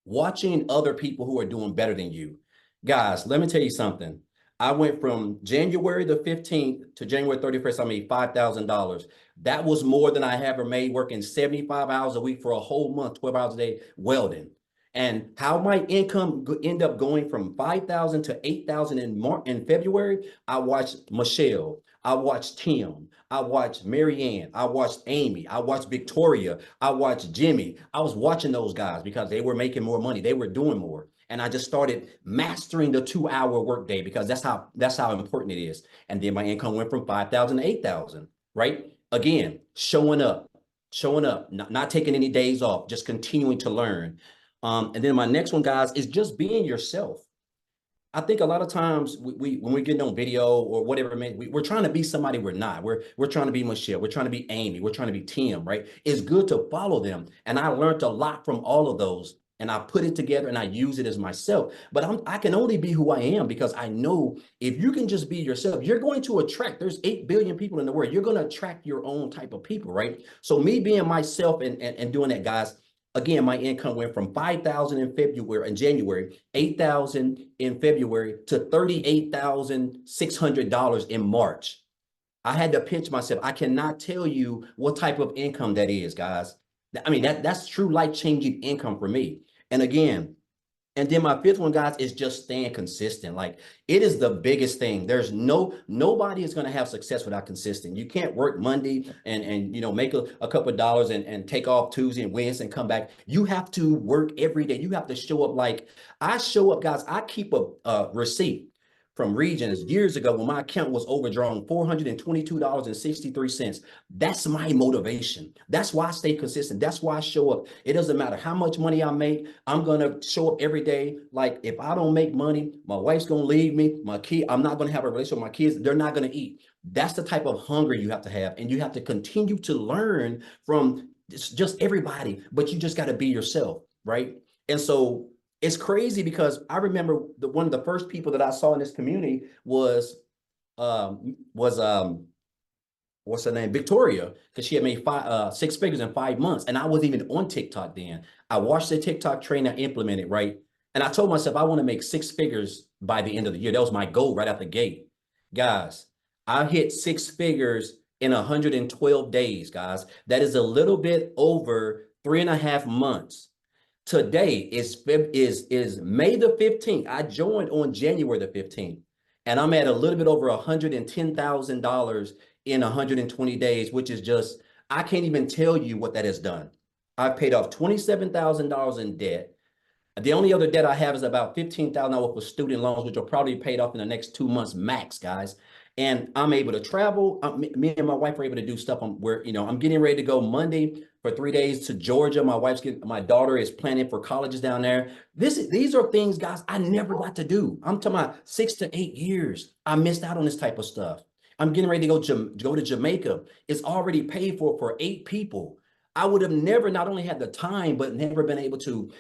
watching other people who are doing better than you. Guys, let me tell you something. I went from January the 15th to January 31st, I made $5,000. That was more than I ever made working 75 hours a week for a whole month, 12 hours a day welding. And how my income end up going from 5,000 to 8,000 in February, I watched Michelle, I watched Tim, I watched Marianne, I watched Amy, I watched Victoria, I watched Jimmy. I was watching those guys because they were making more money, they were doing more. And I just started mastering the 2-hour workday because that's how important it is. And then my income went from 5,000 to 8,000, right? Again, showing up, not taking any days off, just continuing to learn. And then my next one, guys, is just being yourself. I think a lot of times when we're getting on video or whatever, we're trying to be somebody we're not. We're trying to be Michelle. We're trying to be Amy. We're trying to be Tim, right? It's good to follow them. And I learned a lot from all of those. And I put it together and I use it as myself. But I can only be who I am because I know if you can just be yourself, you're going to attract. There's 8 billion people in the world. You're going to attract your own type of people, right? So me being myself and doing that, guys, again, my income went from 5,000 in January, 8,000 in February to $38,600 in March. I had to pinch myself. I cannot tell you what type of income that is, guys. I mean, that's true life-changing income for me. And again, and then my 5th one, guys, is just staying consistent. Like, it is the biggest thing. There's nobody is going to have success without consistent. You can't work Monday and make a couple of dollars and take off Tuesday and Wednesday and come back. You have to work every day. You have to show up. Like, I show up, guys. I keep a receipt from Regions years ago when my account was overdrawn $422.63. That's my motivation. That's why I stay consistent. That's why I show up. It doesn't matter how much money I make. I'm going to show up every day. Like, if I don't make money, my wife's going to leave me. I'm not going to have a relationship with my kids. They're not going to eat. That's the type of hunger you have to have. And you have to continue to learn from just everybody, but you just got to be yourself, right? And so it's crazy because I remember one of the first people that I saw in this community was what's her name? Victoria, because she had made 6 figures in 5 months. And I wasn't even on TikTok then. I watched the TikTok train, I implemented, right? And I told myself I want to make 6 figures by the end of the year. That was my goal right out the gate. Guys, I hit 6 figures in 112 days, guys. That is a little bit over 3.5 months. Today is May the 15th. I joined on January the 15th, and I'm at a little bit over $110,000 in 120 days, which is just, I can't even tell you what that has done. I've paid off $27,000 in debt. The only other debt I have is about $15,000 for student loans, which will probably be paid off in the next 2 months max, guys. And I'm able to travel. Me and my wife are able to do stuff. I'm getting ready to go Monday for 3 days to Georgia. My daughter is planning for colleges down there. These are things, guys, I never got to do. I'm talking about 6 to 8 years. I missed out on this type of stuff. I'm getting ready to go to Jamaica. It's already paid for 8 people. I would have never not only had the time, but never been able to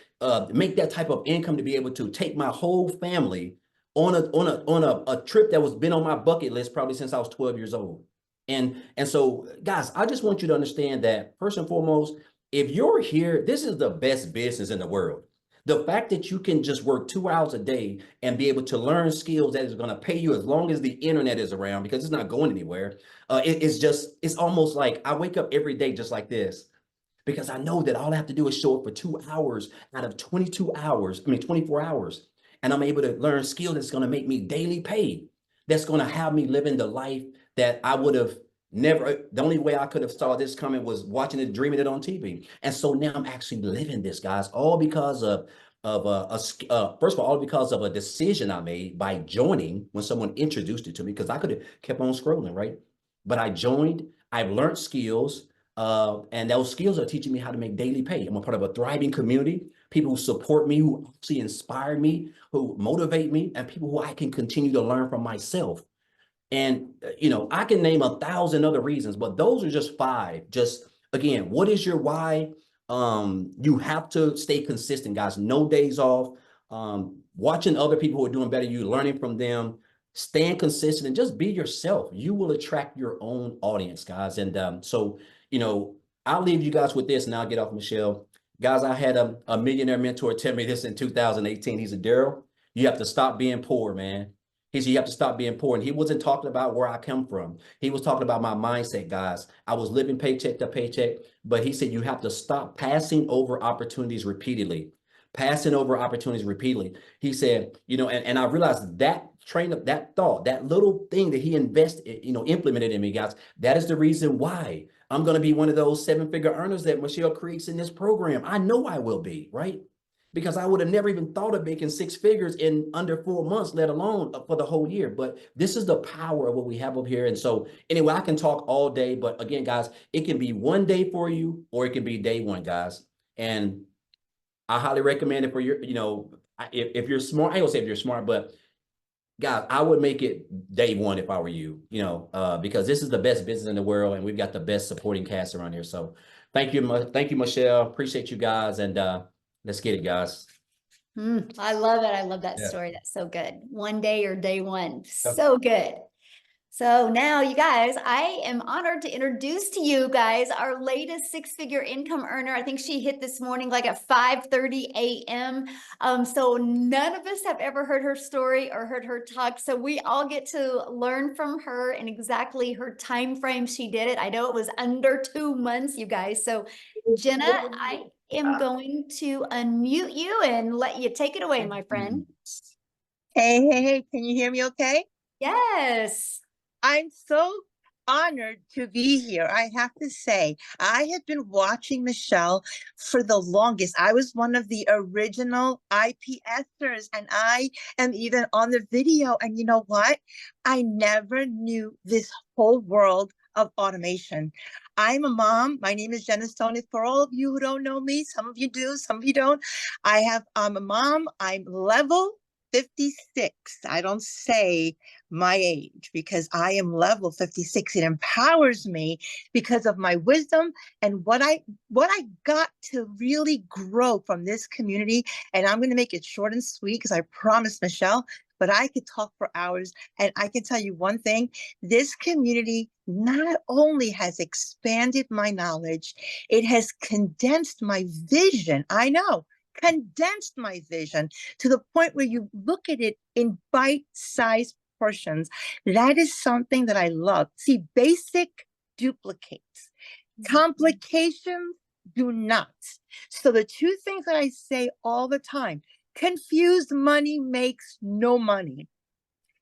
make that type of income to be able to take my whole family on a trip that was been on my bucket list probably since I was 12 years old. And so, guys, I just want you to understand that first and foremost, if you're here, this is the best business in the world. The fact that you can just work 2 hours a day and be able to learn skills that is going to pay you as long as the internet is around, because it's not going anywhere. It's almost like I wake up every day just like this, because I know that all I have to do is show up for 2 hours out of 24 hours. And I'm able to learn skills that's going to make me daily pay. That's going to have me living the life that I would have never, the only way I could have saw this coming was watching it, dreaming it on TV. And so now I'm actually living this, guys, all because of first of all because of a decision I made by joining when someone introduced it to me, because I could have kept on scrolling, right? But I joined, I've learned skills, and those skills are teaching me how to make daily pay. I'm a part of a thriving community, people who support me, who actually inspire me, who motivate me, and people who I can continue to learn from myself. And, I can name 1,000 other reasons, but those are just 5. Just, again, what is your why? You have to stay consistent, guys. No days off. Watching other people who are doing better, you learning from them, staying consistent, and just be yourself. You will attract your own audience, guys. And so, I'll leave you guys with this and I'll get off, Michelle. Guys, I had a millionaire mentor tell me this in 2018. He said, Daryl, you have to stop being poor, man. He said, you have to stop being poor. And he wasn't talking about where I come from. He was talking about my mindset, guys. I was living paycheck to paycheck, but he said, you have to stop passing over opportunities repeatedly. Passing over opportunities repeatedly. He said, and I realized that train of that thought, that little thing that he implemented in me, guys, that is the reason why I'm going to be one of those 7-figure earners that Michelle creates in this program. I know I will be, right? Because I would have never even thought of making 6 figures in under 4 months, let alone for the whole year. But this is the power of what we have up here. And so anyway, I can talk all day, but again, guys, it can be one day for you, or it can be day one, guys. And I highly recommend it for your, if you're smart, I don't say if you're smart, but guys, I would make it day one if I were you, because this is the best business in the world, and we've got the best supporting cast around here. So thank you, Michelle. Appreciate you guys, and let's get it, guys. I love it. I love that story. That's so good. One day or day one. So good. So now, you guys, I am honored to introduce to you guys our latest 6-figure income earner. I think she hit this morning like at 5:30 a.m. So none of us have ever heard her story or heard her talk. So we all get to learn from her and exactly her time frame she did it. I know it was under 2 months, you guys. So Jenna, I am going to unmute you and let you take it away, my friend. Hey, can you hear me okay? Yes. I'm so honored to be here. I have to say, I have been watching Michelle for the longest. I was one of the original IPSers, and I am even on the video. And you know what? I never knew this whole world of automation. I'm a mom. My name is Jenna Stone. For all of you who don't know me, some of you do, some of you don't. I'm a mom. I'm level 56. I don't say my age because I am level 56. It empowers me because of my wisdom and what I got to really grow from this community. And I'm going to make it short and sweet because I promised Michelle, but I could talk for hours. And I can tell you one thing, this community not only has expanded my knowledge, it has condensed my vision. I know condensed my vision to the point where you look at it in bite-sized portions. That is something that I love. See, basic duplicates. Complications do not. So the two things that I say all the time: confused money makes no money.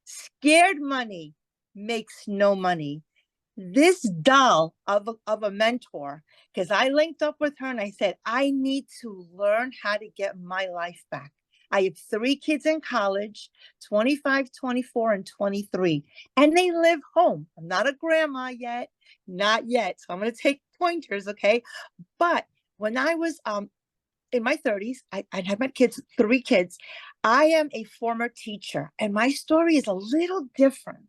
Scared money makes no money. This doll of a mentor, because I linked up with her and I said, I need to learn how to get my life back. I have 3 kids in college, 25, 24, and 23, and they live home. I'm not a grandma yet, not yet. So I'm going to take pointers, okay? But when I was in my 30s, I had my kids, 3 kids. I am a former teacher, and my story is a little different.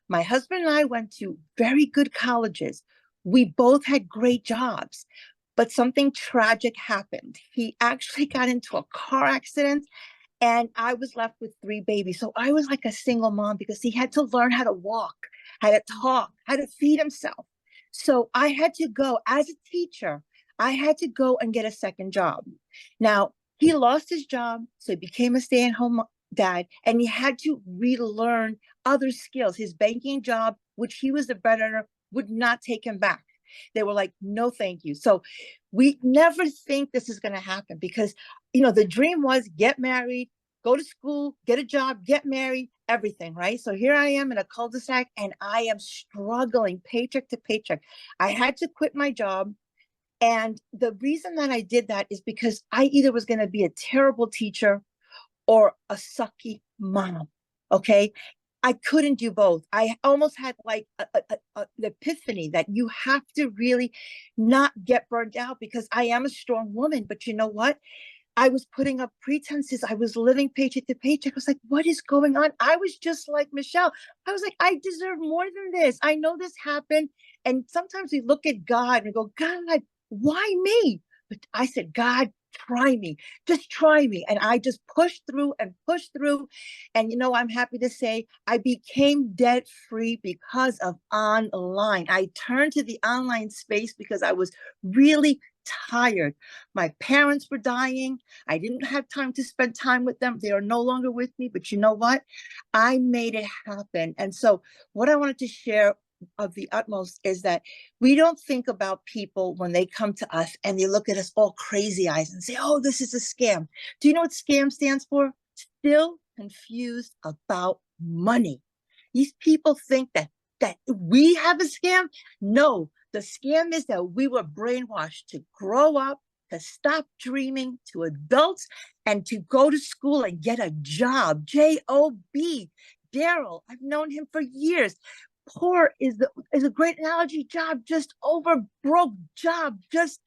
My husband and I went to very good colleges. We both had great jobs, but something tragic happened. He actually got into a car accident, and I was left with 3 babies. So I was like a single mom because he had to learn how to walk, how to talk, how to feed himself. So I had to go as a teacher. I had to go and get a second job. Now, he lost his job, so he became a stay-at-home dad, and he had to relearn other skills. His banking job, which he was the breadwinner, would not take him back. They were like, no, thank you. So we never think this is going to happen because, you know, the dream was get married, go to school, get a job, get married, everything, right? So here I am in a cul-de-sac and I am struggling paycheck to paycheck. I had to quit my job. And the reason that I did that is because I either was going to be a terrible teacher or a sucky mom. Okay. I couldn't do both. I almost had like an epiphany that you have to really not get burned out because I am a strong woman. But you know what? I was putting up pretenses. I was living paycheck to paycheck. I was like, what is going on? I was just like Michelle. I was like, I deserve more than this. I know this happened. And sometimes we look at God and go, God, why me? But I said, God, try me, just try me. And I just pushed through and pushed through. And, you know, I'm happy to say I became debt free because of online. I turned to the online space because I was really tired. My parents were dying. I didn't have time to spend time with them. They are no longer with me. But you know what? I made it happen. And so what I wanted to share of the utmost is that we don't think about people when they come to us and they look at us all crazy eyes and say, oh, this is a scam. Do you know what scam stands for? Still confused about money. These people think that we have a scam. No, the scam is that we were brainwashed to grow up, to stop dreaming, to adults, and to go to school and get a job. J-O-B. Daryl, I've known him for years. Poor is a great analogy. Job, just over broke. Job, just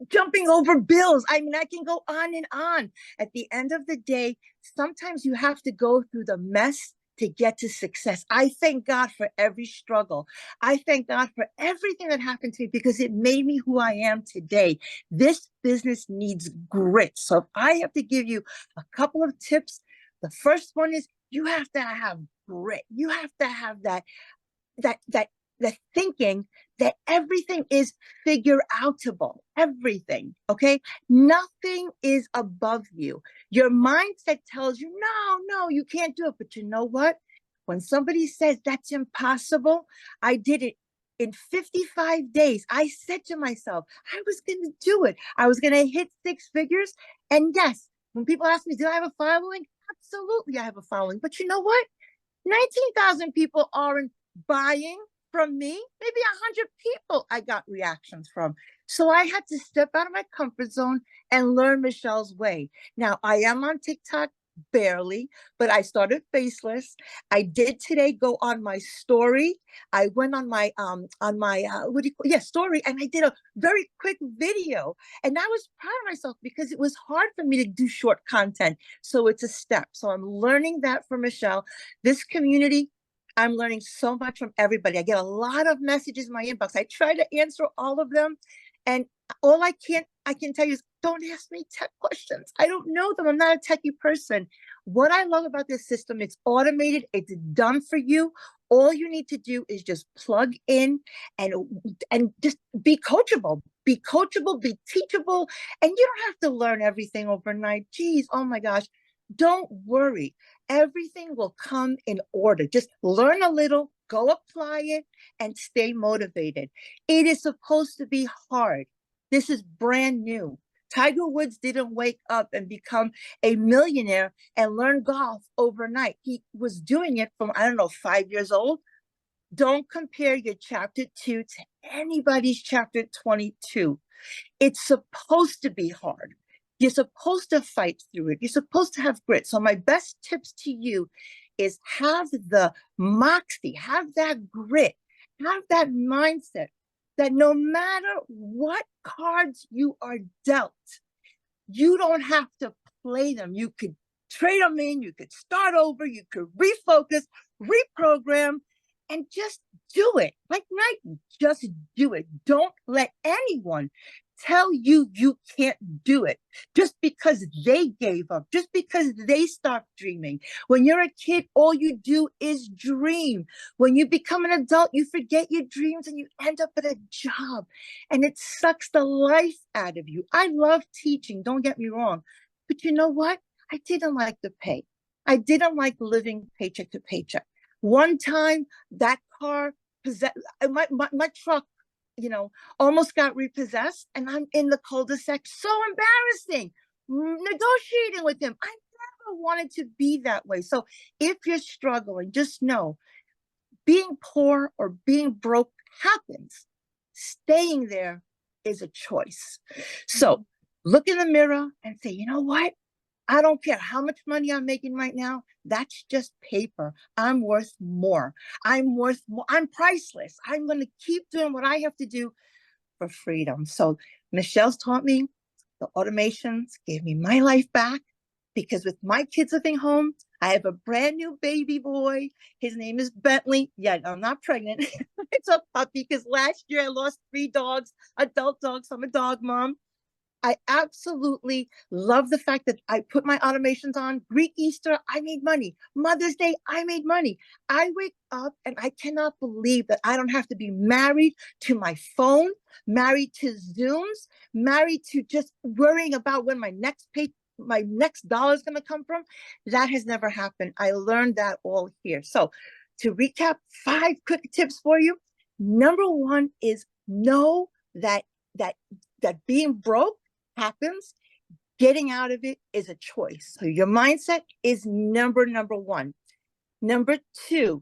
jumping over bills. I mean, I can go on and on. At the end of the day, sometimes you have to go through the mess to get to success. I thank God for every struggle. I thank God for everything that happened to me because it made me who I am today. This business needs grit. So if I have to give you a couple of tips, the first one is you have to have grit. You have to have that thinking that everything is figure outable, everything, okay? Nothing is above you. Your mindset tells you, no, you can't do it. But you know what? When somebody says that's impossible, I did it in 55 days. I said to myself, I was going to do it. I was going to hit 6 figures. And yes, when people ask me, do I have a following? Absolutely, I have a following. But you know what? 19,000 people aren't buying from me. Maybe 100 people I got reactions from. So I had to step out of my comfort zone and learn Michelle's way. Now I am on TikTok, barely, but I started faceless. I did today go on my story. I went on my story, and I did a very quick video, and I was proud of myself because it was hard for me to do short content. So it's a step. So I'm learning that from Michelle. This community, I'm learning so much from everybody. I get a lot of messages in my inbox. I try to answer all of them. And all I can tell you is don't ask me tech questions. I don't know them. I'm not a techie person. What I love about this system, it's automated. It's done for you. All you need to do is just plug in and just be coachable. be coachable, be teachable, and you don't have to learn everything overnight. Geez, oh my gosh, don't worry. Everything will come in order. Just learn a little, go apply it, and stay motivated. It is supposed to be hard. This is brand new. Tiger Woods didn't wake up and become a millionaire and learn golf overnight. He was doing it from, I don't know, 5 years old. Don't compare your chapter 2 to anybody's chapter 22. It's supposed to be hard. You're supposed to fight through it. You're supposed to have grit. So my best tips to you is have the moxie, have that grit, have that mindset that no matter what cards you are dealt, you don't have to play them. You could trade them in, you could start over, you could refocus, reprogram, and just do it. Like Nike, just do it. Don't let anyone tell you you can't do it just because they gave up, just because they stopped dreaming. When you're a kid, all you do is dream. When you become an adult, you forget your dreams and you end up at a job, and it sucks the life out of you. I love teaching, don't get me wrong, but you know what? I didn't like the pay. I didn't like living paycheck to paycheck. One time that car, my truck, almost got repossessed, and I'm in the cul-de-sac. So embarrassing, negotiating with him. I never wanted to be that way. So if you're struggling, just know being poor or being broke happens. Staying there is a choice. So look in the mirror and say, you know what? I don't care how much money I'm making right now. That's just paper. I'm worth more. I'm worth more. I'm priceless. I'm going to keep doing what I have to do for freedom. So Michelle's taught me the automations, gave me my life back, because with my kids living home, I have a brand new baby boy. His name is Bentley. Yeah, I'm not pregnant. It's a puppy because last year I lost 3 dogs, adult dogs. I'm a dog mom. I absolutely love the fact that I put my automations on. Greek Easter, I made money. Mother's Day, I made money. I wake up and I cannot believe that I don't have to be married to my phone, married to Zooms, married to just worrying about when my next dollar is going to come from. That has never happened. I learned that all here. So to recap, 5 quick tips for you. Number 1 is know that being broke happens. Getting out of it is a choice. So your mindset is number 1. Number 2,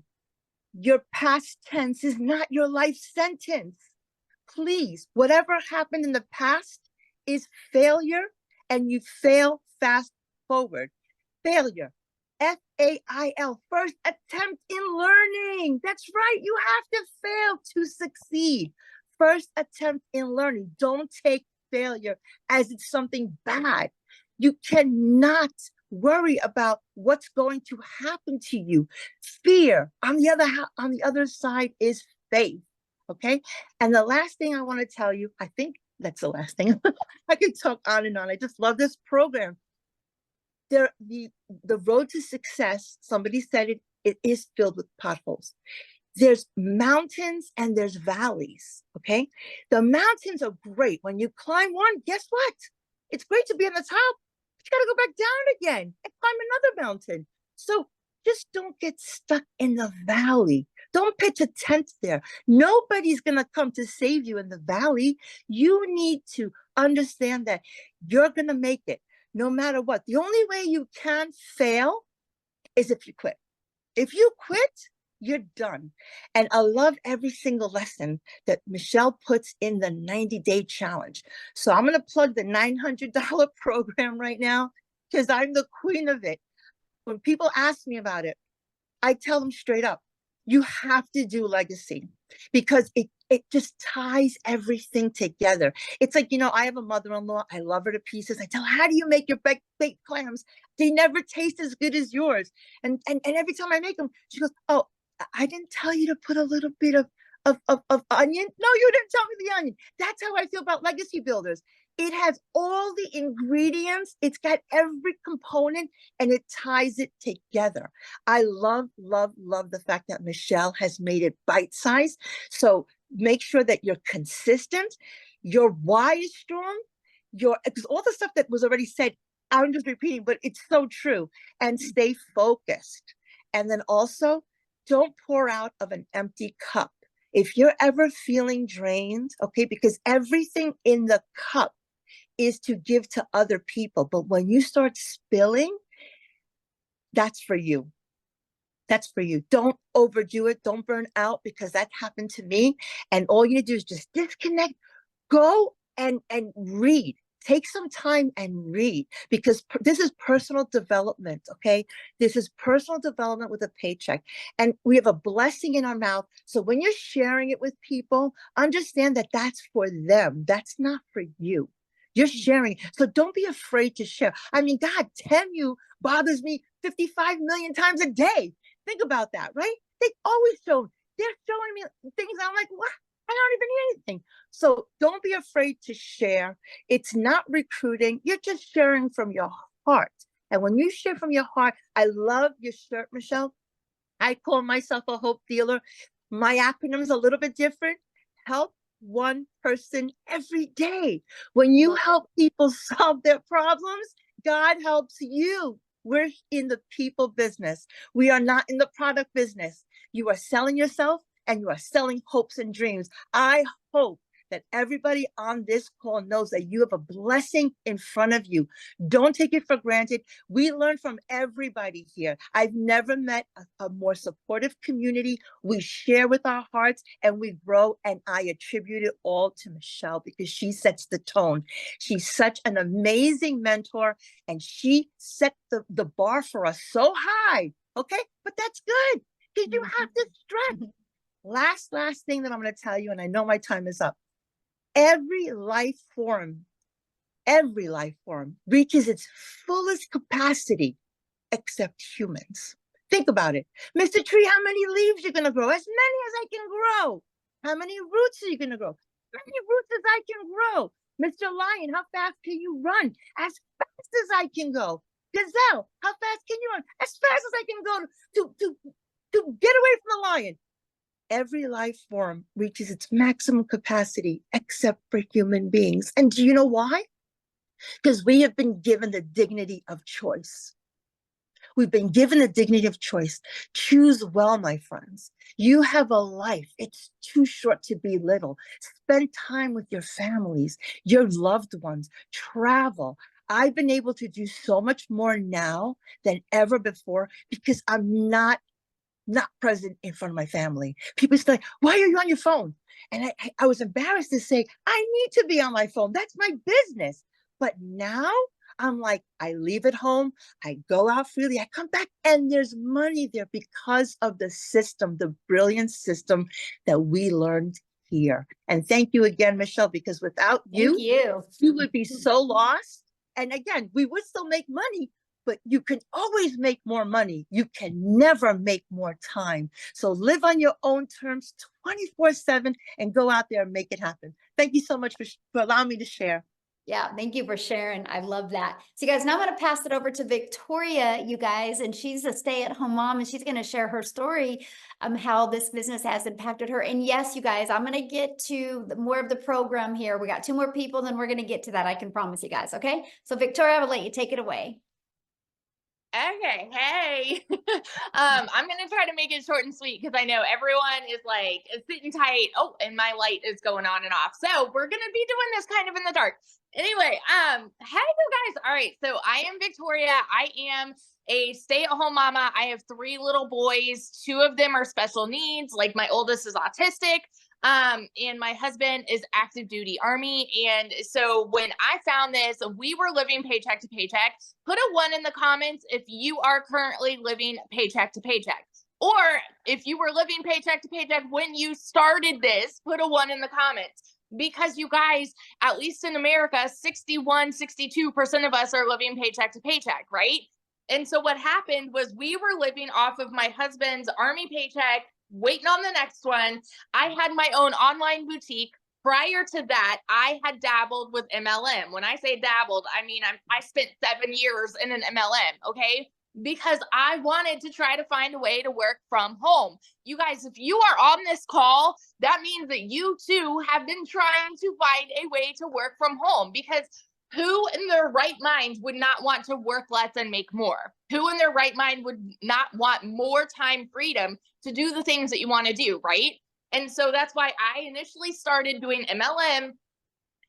your past tense is not your life sentence. Please, whatever happened in the past is failure, and you fail fast forward. Failure, F-A-I-L, first attempt in learning. That's right, you have to fail to succeed. First attempt in learning. Don't take failure as it's something bad. You cannot worry about what's going to happen to you. Fear, on the other side, is faith. Okay. And the last thing I want to tell you, I think that's the last thing. I could talk on and on. I just love this program. The road to success, somebody said it is filled with potholes. There's mountains and there's valleys, okay? The mountains are great. When you climb one, guess what? It's great to be on the top. You gotta go back down again and climb another mountain. So just don't get stuck in the valley. Don't pitch a tent there. Nobody's gonna come to save you in the valley. You need to understand that you're gonna make it no matter what. The only way you can fail is if you quit. If you quit, you're done. And I love every single lesson that Michelle puts in the 90-day challenge. So I'm going to plug the $900 program right now because I'm the queen of it. When people ask me about it, I tell them straight up, you have to do legacy because it just ties everything together. It's like, I have a mother-in-law. I love her to pieces. I tell her, how do you make your baked clams? They never taste as good as yours. And every time I make them, she goes, oh, I didn't tell you to put a little bit of onion. No, you didn't tell me the onion. That's how I feel about Legacy Builders. It has all the ingredients. It's got every component and it ties it together. I love, love, love the fact that Michelle has made it bite-sized. So make sure that you're consistent. your why is strong, because all the stuff that was already said, I'm just repeating, but it's so true. And stay focused. And then also, don't pour out of an empty cup. If you're ever feeling drained, okay, because everything in the cup is to give to other people. But when you start spilling, that's for you. That's for you. Don't overdo it. Don't burn out, because that happened to me. And all you need to do is just disconnect, go and read. Take some time and read, because this is personal development, okay? This is personal development with a paycheck. And we have a blessing in our mouth. So when you're sharing it with people, understand that that's for them. That's not for you. You're sharing. So don't be afraid to share. I mean, God, damn you bothers me 55 million times a day. Think about that, right? They always they're showing me things. I'm like, what? I don't even need anything. So don't be afraid to share. It's not recruiting. You're just sharing from your heart. And when you share from your heart, I love your shirt, Michelle. I call myself a hope dealer. My acronym is a little bit different. Help one person every day. When you help people solve their problems, God helps you. We're in the people business. We are not in the product business. You are selling yourself, and you are selling hopes and dreams. I hope that everybody on this call knows that you have a blessing in front of you. Don't take it for granted. We learn from everybody here. I've never met a more supportive community. We share with our hearts and we grow. And I attribute it all to Michelle, because she sets the tone. She's such an amazing mentor, and she set the bar for us so high. Okay, but that's good, because you have to stretch. Last thing that I'm going to tell you, and I know my time is up. Every life form reaches its fullest capacity except humans. Think about it. Mr. Tree, how many leaves are you going to grow? As many as I can grow. How many roots are you going to grow? As many roots as I can grow. Mr. Lion, how fast can you run? As fast as I can go. Gazelle, how fast can you run? As fast as I can go to get away from the lion. Every life form reaches its maximum capacity except for human beings. And do you know why? Because we have been given the dignity of choice. We've been given the dignity of choice. Choose well, my friends. You have a life. It's too short to be little. Spend time with your families, your loved ones, travel. I've been able to do so much more now than ever before, because I'm not present in front of my family. People say, why are you on your phone? And I was embarrassed to say, I need to be on my phone. That's my business. But now I'm like, I leave it home. I go out freely. I come back, and there's money there because of the system, the brilliant system that we learned here. And thank you again, Michelle, because without you, you would be so lost. And again, we would still make money, but you can always make more money. You can never make more time. So live on your own terms 24/7 and go out there and make it happen. Thank you so much for allowing me to share. Yeah, thank you for sharing. I love that. So you guys, now I'm going to pass it over to Victoria, you guys, and she's a stay-at-home mom, and she's going to share her story, how this business has impacted her. And yes, you guys, I'm going to get to more of the program here. We got 2 more people, then we're going to get to that. I can promise you guys. Okay. So Victoria, I will let you take it away. Okay, hey. I'm gonna try to make it short and sweet, because I know everyone is like sitting tight. Oh, and my light is going on and off. So we're gonna be doing this kind of in the dark. Anyway, hey you guys. All right, so I am Victoria. I am a stay-at-home mama. I have 3 little boys. 2 of them are special needs. Like, my oldest is autistic. And my husband is active duty Army. And so when I found this, we were living paycheck to paycheck. Put a 1 in the comments if you are currently living paycheck to paycheck. Or if you were living paycheck to paycheck when you started this, put a 1 in the comments. Because you guys, at least in America, 62% of us are living paycheck to paycheck, right? And so what happened was, we were living off of my husband's Army paycheck, waiting on the next one. I had my own online boutique. Prior to that, I had dabbled with MLM. When I say dabbled, I mean I spent 7 years in an MLM, okay? because I wanted to try to find a way to work from home. You guys, if you are on this call, that means that you too have been trying to find a way to work from home, because who in their right mind would not want to work less and make more? Who in their right mind would not want more time freedom to do the things that you want to do, right? And so that's why I initially started doing MLM.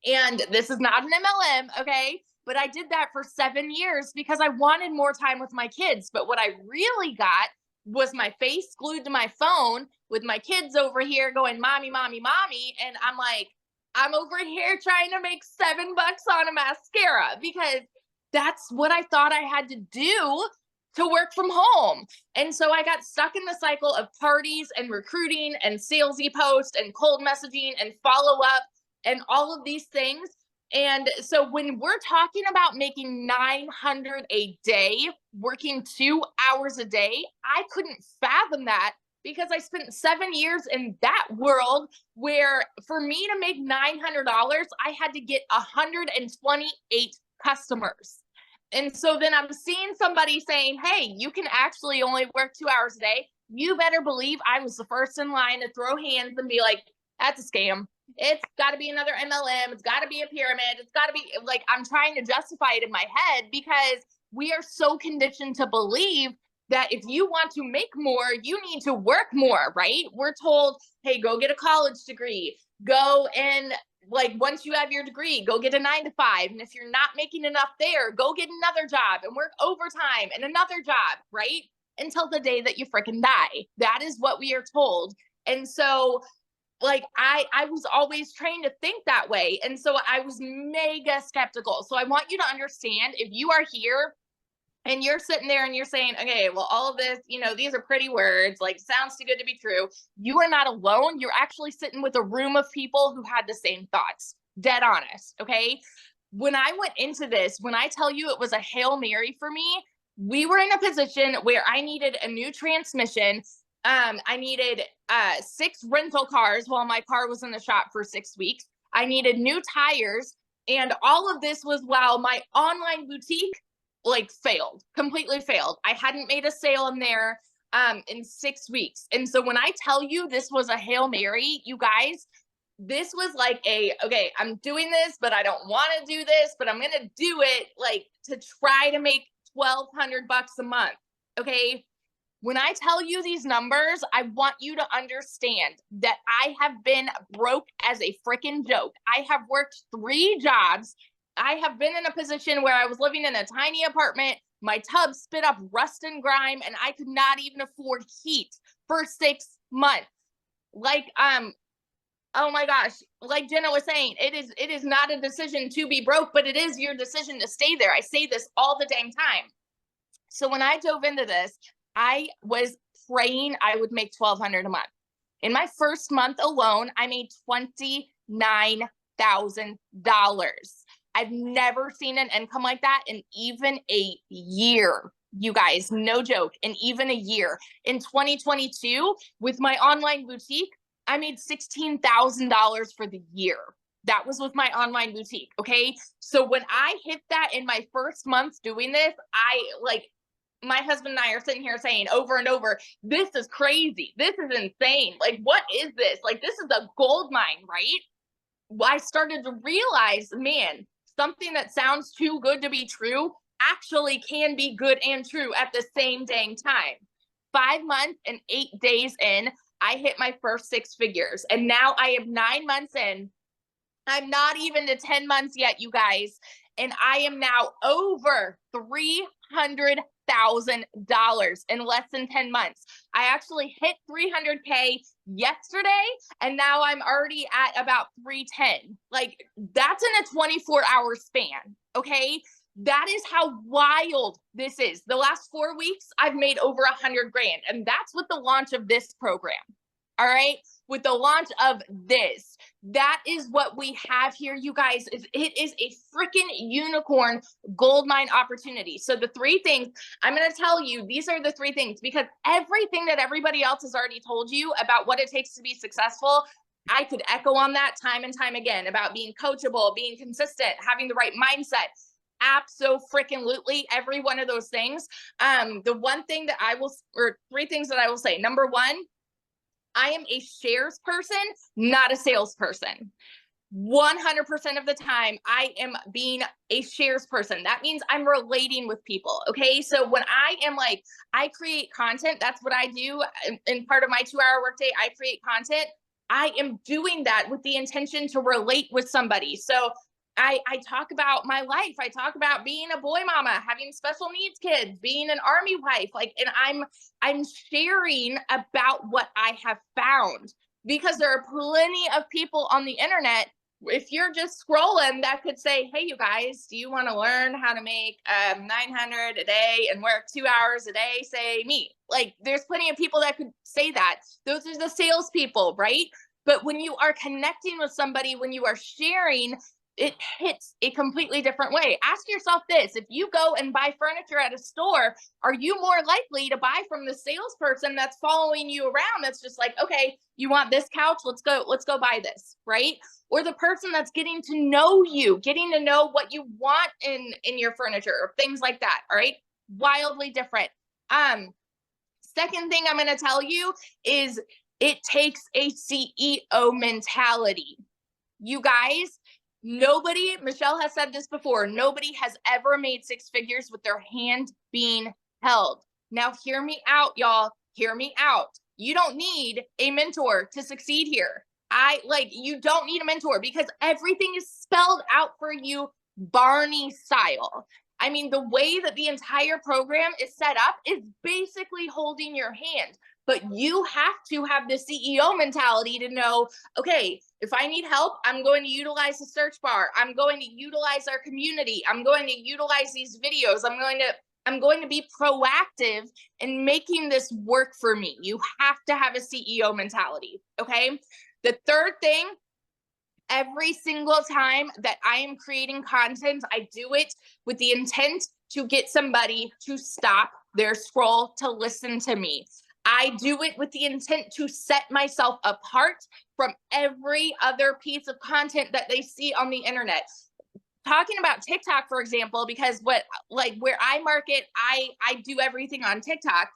And this is not an MLM, okay? But I did that for 7 years because I wanted more time with my kids. But what I really got was my face glued to my phone with my kids over here going, mommy, mommy, mommy. And I'm like, I'm over here trying to make $7 on a mascara, because that's what I thought I had to do to work from home. And so I got stuck in the cycle of parties and recruiting and salesy posts and cold messaging and follow up and all of these things. And so when we're talking about making 900 a day, working 2 hours a day, I couldn't fathom that, because I spent 7 years in that world where for me to make $900, I had to get 128 customers. And so then I'm seeing somebody saying, hey, you can actually only work 2 hours a day. You better believe I was the first in line to throw hands and be like, that's a scam. It's got to be another MLM. It's got to be a pyramid. It's got to be, like, I'm trying to justify it in my head, because we are so conditioned to believe that if you want to make more, you need to work more, right? We're told, hey, go get a college degree. Go and, like, once you have your degree, go get a 9-to-5. And if you're not making enough there, go get another job and work overtime and another job, right? Until the day that you freaking die. That is what we are told. And so, like, I was always trained to think that way. And so I was mega skeptical. So I want you to understand, if you are here and you're sitting there and you're saying, okay, well, all of this, you know, these are pretty words, like, sounds too good to be true. You are not alone. You're actually sitting with a room of people who had the same thoughts. Dead honest. Okay. When I went into this, when I tell you it was a Hail Mary for me, we were in a position where I needed a new transmission. I needed 6 rental cars while my car was in the shop for 6 weeks. I needed new tires. And all of this was while my online boutique, like, completely failed. I hadn't made a sale in there in 6 weeks. And so when I tell you this was a Hail Mary, you guys, this was like okay, I'm doing this, but I don't want to do this, but I'm going to do it, like, to try to make $1,200 a month. Okay. When I tell you these numbers, I want you to understand that I have been broke as a freaking joke. I have worked 3 jobs. I have been in a position where I was living in a tiny apartment. My tub spit up rust and grime, and I could not even afford heat for 6 months. Like, oh my gosh, like Jenna was saying, it is not a decision to be broke, but it is your decision to stay there. I say this all the dang time. So when I dove into this, I was praying I would make $1,200 a month. In my first month alone, I made $29,000. I've never seen an income like that in even a year. You guys, no joke, in even a year. In 2022, with my online boutique, I made $16,000 for the year. That was with my online boutique. Okay. So when I hit that in my first month doing this, my husband and I are sitting here saying over and over, this is crazy. This is insane. Like, what is this? Like, this is a gold mine, right? I started to realize, man, something that sounds too good to be true actually can be good and true at the same dang time. 5 months and 8 days in, I hit my first 6 figures. And now I am 9 months in. I'm not even to 10 months yet, you guys. And I am now over $300,000 in less than 10 months. I actually hit 300K yesterday, and now I'm already at about 310. Like, that's in a 24-hour span. Okay. That is how wild this is. The last 4 weeks, I've made over $100,000. And that's with the launch of this program. All right. With the launch of this, that is what we have here, you guys. It is a freaking unicorn gold mine opportunity. So the 3 things I'm going to tell you, these are the 3 things, because everything that everybody else has already told you about what it takes to be successful, I could echo on that time and time again, about being coachable, being consistent, having the right mindset. Abso-freaking-lutely every one of those things. The one thing that I will, or three things that I will say. Number one, I am a shares person, not a salesperson. 100% of the time, I am being a shares person. That means I'm relating with people. Okay. So when I am like, I create content, that's what I do. In part of my 2-hour workday, I create content. I am doing that with the intention to relate with somebody. So I talk about my life. I talk about being a boy mama, having special needs kids, being an army wife, like, and I'm sharing about what I have found, because there are plenty of people on the internet, if you're just scrolling, that could say, hey, you guys, do you want to learn how to make 900 a day and work 2 hours a day? Say me. Like, there's plenty of people that could say that. Those are the salespeople, right? But when you are connecting with somebody, when you are sharing, it hits a completely different way. Ask yourself this: if you go and buy furniture at a store, are you more likely to buy from the salesperson that's following you around, that's just like, okay, you want this couch, let's go buy this, right? Or the person that's getting to know you, getting to know what you want in your furniture, or things like that. All right, wildly different. Second thing I'm going to tell you is it takes a CEO mentality. You guys, nobody, Michelle has said this before, nobody has ever made 6 figures with their hand being held. Now, hear me out, y'all. Hear me out. You don't need a mentor to succeed here. You don't need a mentor, because everything is spelled out for you Barney style. I mean, the way that the entire program is set up is basically holding your hand. But you have to have the CEO mentality to know, okay, if I need help, I'm going to utilize the search bar. I'm going to utilize our community. I'm going to utilize these videos. I'm going to be proactive in making this work for me. You have to have a CEO mentality, okay? The third thing, every single time that I am creating content, I do it with the intent to get somebody to stop their scroll to listen to me. I do it with the intent to set myself apart from every other piece of content that they see on the internet. Talking about TikTok, for example, because where I market, I do everything on TikTok.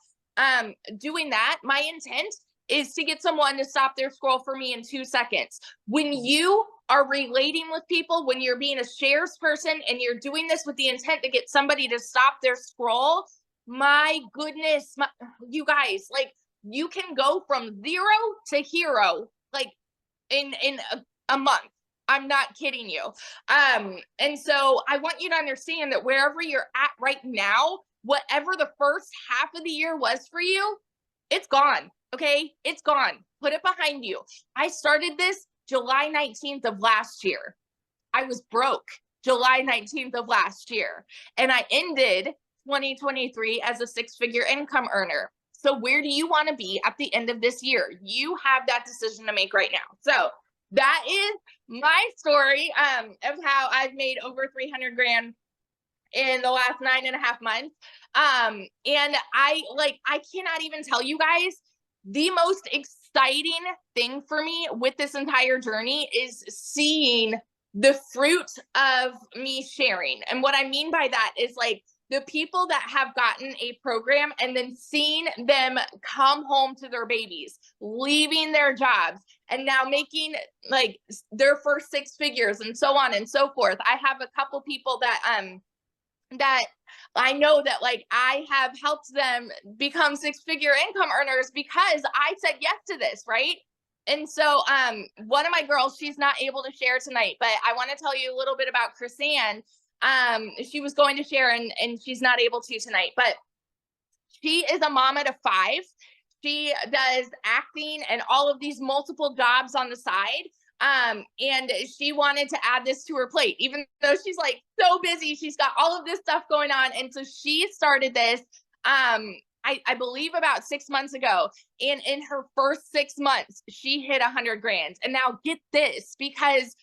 Doing that, my intent is to get someone to stop their scroll for me in 2 seconds. When you are relating with people, when you're being a shares person and you're doing this with the intent to get somebody to stop their scroll, my goodness, you guys, like, you can go from 0 to hero, like, in a month. I'm not kidding you. And so I want you to understand that wherever you're at right now, whatever the first half of the year was for you, it's gone. Okay, it's gone. Put it behind you. I started this July 19th of last year. I was broke July 19th of last year. And I ended 2023 as a 6-figure income earner. So where do you want to be at the end of this year? You have that decision to make right now. So that is my story of how I've made over 300 grand in the last 9.5 months. And I cannot even tell you guys, the most exciting thing for me with this entire journey is seeing the fruit of me sharing. And what I mean by that is, like, the people that have gotten a program and then seeing them come home to their babies, leaving their jobs, and now making like their first 6 figures and so on and so forth. I have a couple people that I know that, like, I have helped them become 6-figure income earners because I said yes to this, right? And so one of my girls, she's not able to share tonight, but I want to tell you a little bit about Chrisanne. She was going to share and she's not able to tonight, but she is a mama to 5. She does acting and all of these multiple jobs on the side. And she wanted to add this to her plate, even though she's like so busy. She's got all of this stuff going on. And so she started this, I believe about 6 months ago. And in her first 6 months, she hit 100 grand. And now get this, because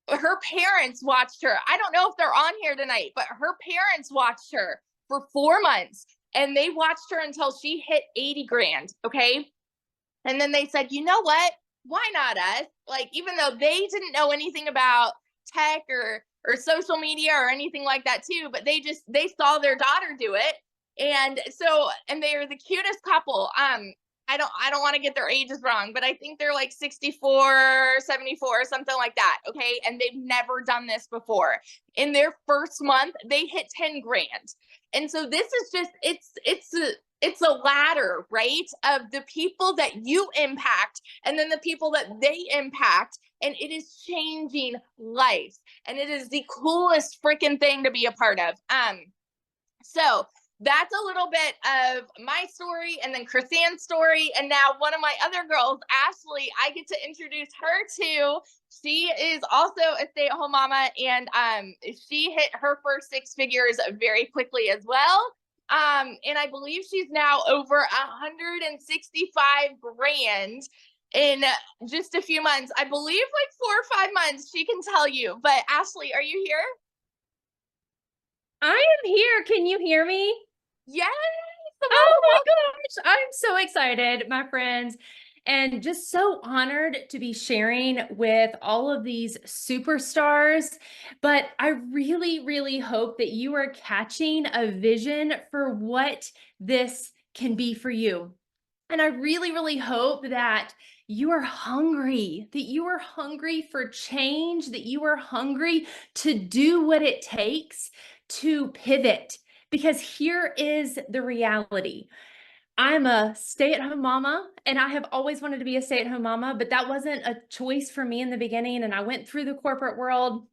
her parents watched her. I don't know if they're on here tonight, but her parents watched her for 4 months, and they watched her until she hit 80 grand. Okay. And then they said, you know what? Why not us? Like, even though they didn't know anything about tech or or social media or anything like that too, but they saw their daughter do it. And so, and they're the cutest couple. I don't want to get their ages wrong, but I think they're like 64, 74, something like that. Okay. And they've never done this before. In their first month, they hit 10 grand. And so this is just, it's a ladder, right? Of the people that you impact and then the people that they impact. And it is changing life. And it is the coolest freaking thing to be a part of. So that's a little bit of my story, and then Chrisanne's story. And now one of my other girls, Ashley, I get to introduce her to. She is also a stay-at-home mama, and she hit her first six figures very quickly as well. And I believe she's now over 165 grand in just a few months. I believe like 4 or 5 months, she can tell you. But Ashley, are you here? I am here. Can you hear me? Yes. Oh my gosh. I'm so excited, my friends, and just so honored to be sharing with all of these superstars. But I really, really hope that you are catching a vision for what this can be for you. And I really, really hope that you are hungry, for change, that you are hungry to do what it takes to pivot. Because here is the reality. I'm a stay-at-home mama, and I have always wanted to be a stay-at-home mama, but that wasn't a choice for me in the beginning. And I went through the corporate world.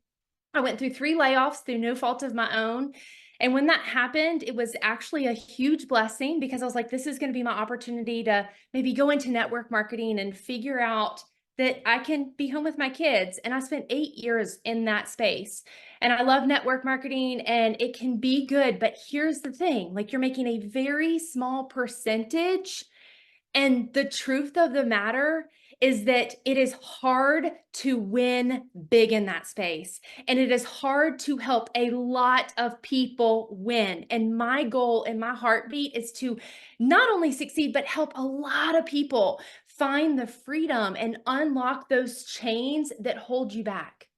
I went through 3 layoffs through no fault of my own. And when that happened, it was actually a huge blessing, because I was like, this is going to be my opportunity to maybe go into network marketing and figure out that I can be home with my kids. And I spent 8 years in that space. And I love network marketing, and it can be good. But here's the thing, like, you're making a very small percentage. And the truth of the matter is that it is hard to win big in that space. And it is hard to help a lot of people win. And my goal and my heartbeat is to not only succeed, but help a lot of people find the freedom and unlock those chains that hold you back.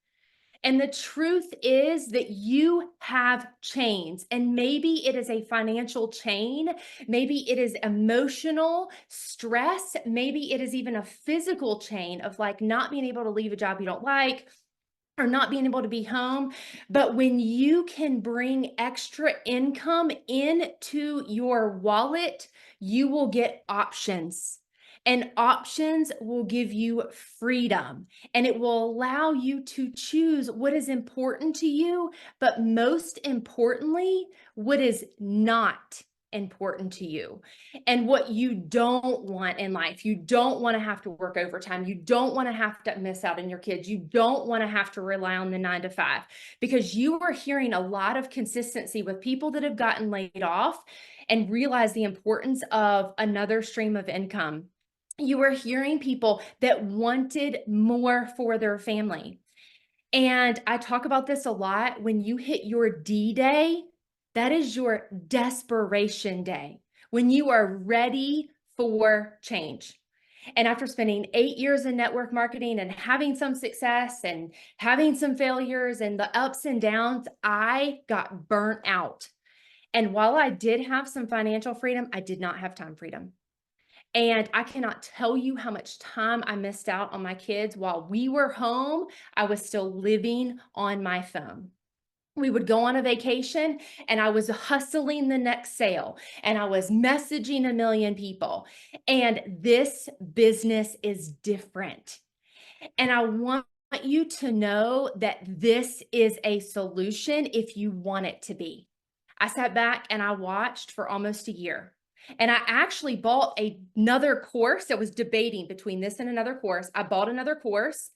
And the truth is that you have chains, and maybe it is a financial chain. Maybe it is emotional stress. Maybe it is even a physical chain of like not being able to leave a job you don't like, or not being able to be home. But when you can bring extra income into your wallet, you will get options. And options will give you freedom, and it will allow you to choose what is important to you, but most importantly, what is not important to you and what you don't want in life. You don't want to have to work overtime. You don't want to have to miss out on your kids. You don't want to have to rely on the 9 to 5, because you are hearing a lot of consistency with people that have gotten laid off and realize the importance of another stream of income. You are hearing people that wanted more for their family. And I talk about this a lot. When you hit your D-Day, that is your desperation day, when you are ready for change. And after spending 8 years in network marketing and having some success and having some failures and the ups and downs, I got burnt out. And while I did have some financial freedom, I did not have time freedom. And I cannot tell you how much time I missed out on my kids. While we were home, I was still living on my phone. We would go on a vacation and I was hustling the next sale and I was messaging a million people. And this business is different. And I want you to know that this is a solution if you want it to be. I sat back and I watched for almost a year. And I actually bought another course. I was debating between this and another course. I bought another course,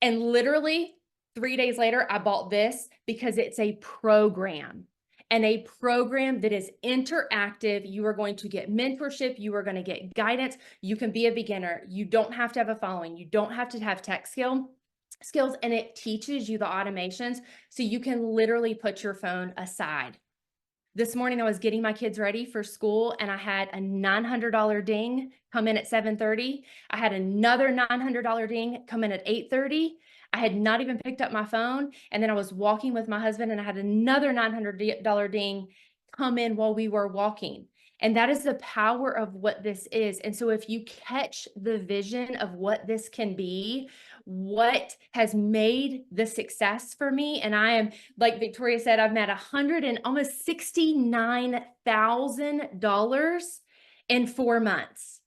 and literally 3 days later, I bought this because it's a program, and a program that is interactive. You are going to get mentorship. You are going to get guidance. You can be a beginner. You don't have to have a following. You don't have to have tech skills, and it teaches you the automations so you can literally put your phone aside. This morning, I was getting my kids ready for school, and I had a $900 ding come in at 7:30. I had another $900 ding come in at 8:30. I had not even picked up my phone. And then I was walking with my husband and I had another $900 ding come in while we were walking. And that is the power of what this is. And so if you catch the vision of what this can be, what has made the success for me, and I am, like Victoria said, I've met almost $69,000 in 4 months.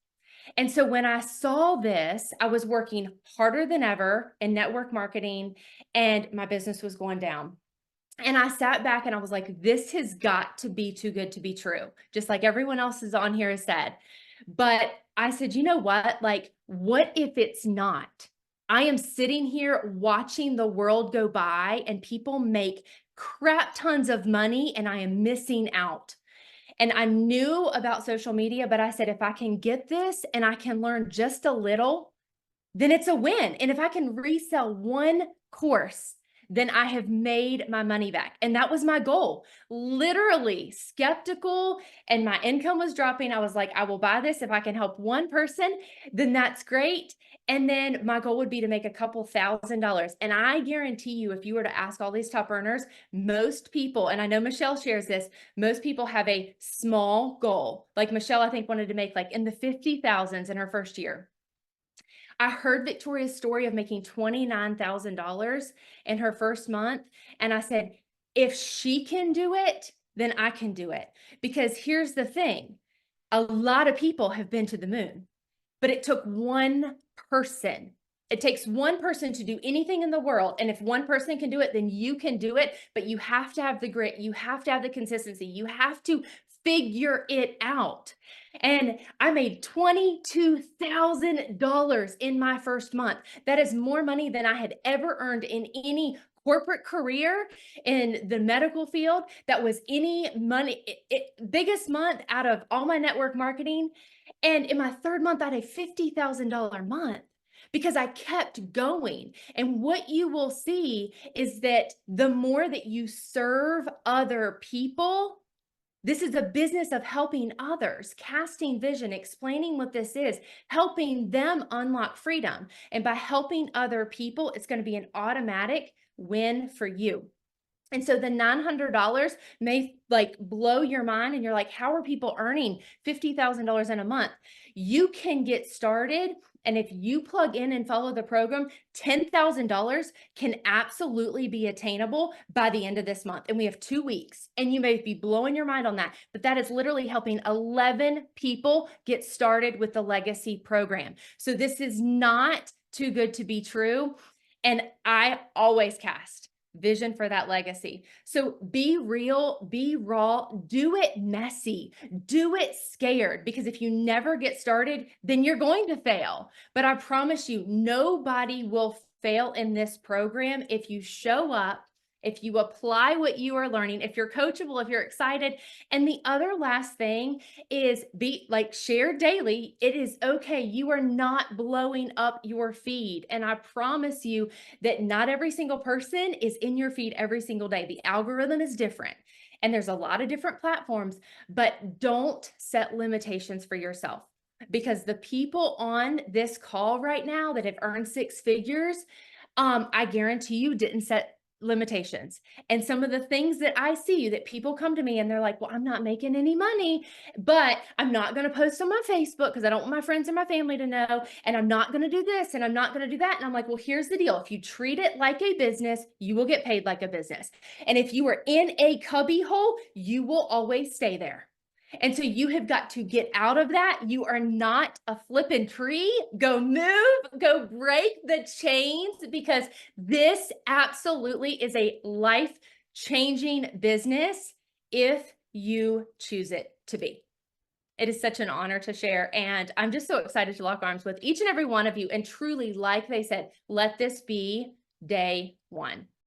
And so when I saw this, I was working harder than ever in network marketing and my business was going down. And I sat back and I was like, this has got to be too good to be true, just like everyone else is on here has said. But I said, you know what? Like, what if it's not? I am sitting here watching the world go by and people make crap tons of money and I am missing out. And I knew about social media, but I said, if I can get this and I can learn just a little, then it's a win. And if I can resell one course, then I have made my money back. And that was my goal. Literally skeptical and my income was dropping. I was like, I will buy this. If I can help one person, then that's great. And then my goal would be to make a couple $1,000s. And I guarantee you, if you were to ask all these top earners, most people, and I know Michelle shares this, most people have a small goal. Like Michelle, I think wanted to make like in the 50,000s in her first year. I heard Victoria's story of making $29,000 in her first month. And I said, if she can do it, then I can do it. Because here's the thing. A lot of people have been to the moon, but it took one person. It takes one person to do anything in the world. And if one person can do it, then you can do it. But you have to have the grit. You have to have the consistency. You have to figure it out. And I made $22,000 in my first month. That is more money than I had ever earned in any corporate career in the medical field. That was any money, biggest month out of all my network marketing. And in my third month, I had a $50,000 month because I kept going. And what you will see is that the more that you serve other people, this is a business of helping others, casting vision, explaining what this is, helping them unlock freedom. And by helping other people, it's going to be an automatic win for you. And so the $900 may like blow your mind and you're like, how are people earning $50,000 in a month? You can get started. And if you plug in and follow the program, $10,000 can absolutely be attainable by the end of this month. And we have 2 weeks and you may be blowing your mind on that, but that is literally helping 11 people get started with the legacy program. So this is not too good to be true. And I always cast vision for that legacy. So be real, be raw, do it messy, do it scared, because if you never get started, then you're going to fail. But I promise you, nobody will fail in this program if you show up, if you apply what you are learning, if you're coachable, if you're excited. And the other last thing is share daily. It is okay. You are not blowing up your feed. And I promise you that not every single person is in your feed every single day. The algorithm is different. And there's a lot of different platforms, but don't set limitations for yourself. Because the people on this call right now that have earned 6 figures, I guarantee you didn't set limitations. And some of the things that I see that people come to me and they're like, well, I'm not making any money, but I'm not going to post on my Facebook because I don't want my friends and my family to know. And I'm not going to do this and I'm not going to do that. And I'm like, well, here's the deal. If you treat it like a business, you will get paid like a business. And if you are in a cubby hole, you will always stay there. And so you have got to get out of that. You are not a flipping tree. Go move, go break the chains, because this absolutely is a life-changing business if you choose it to be. It is such an honor to share. And I'm just so excited to lock arms with each and every one of you. And truly, like they said, let this be day one.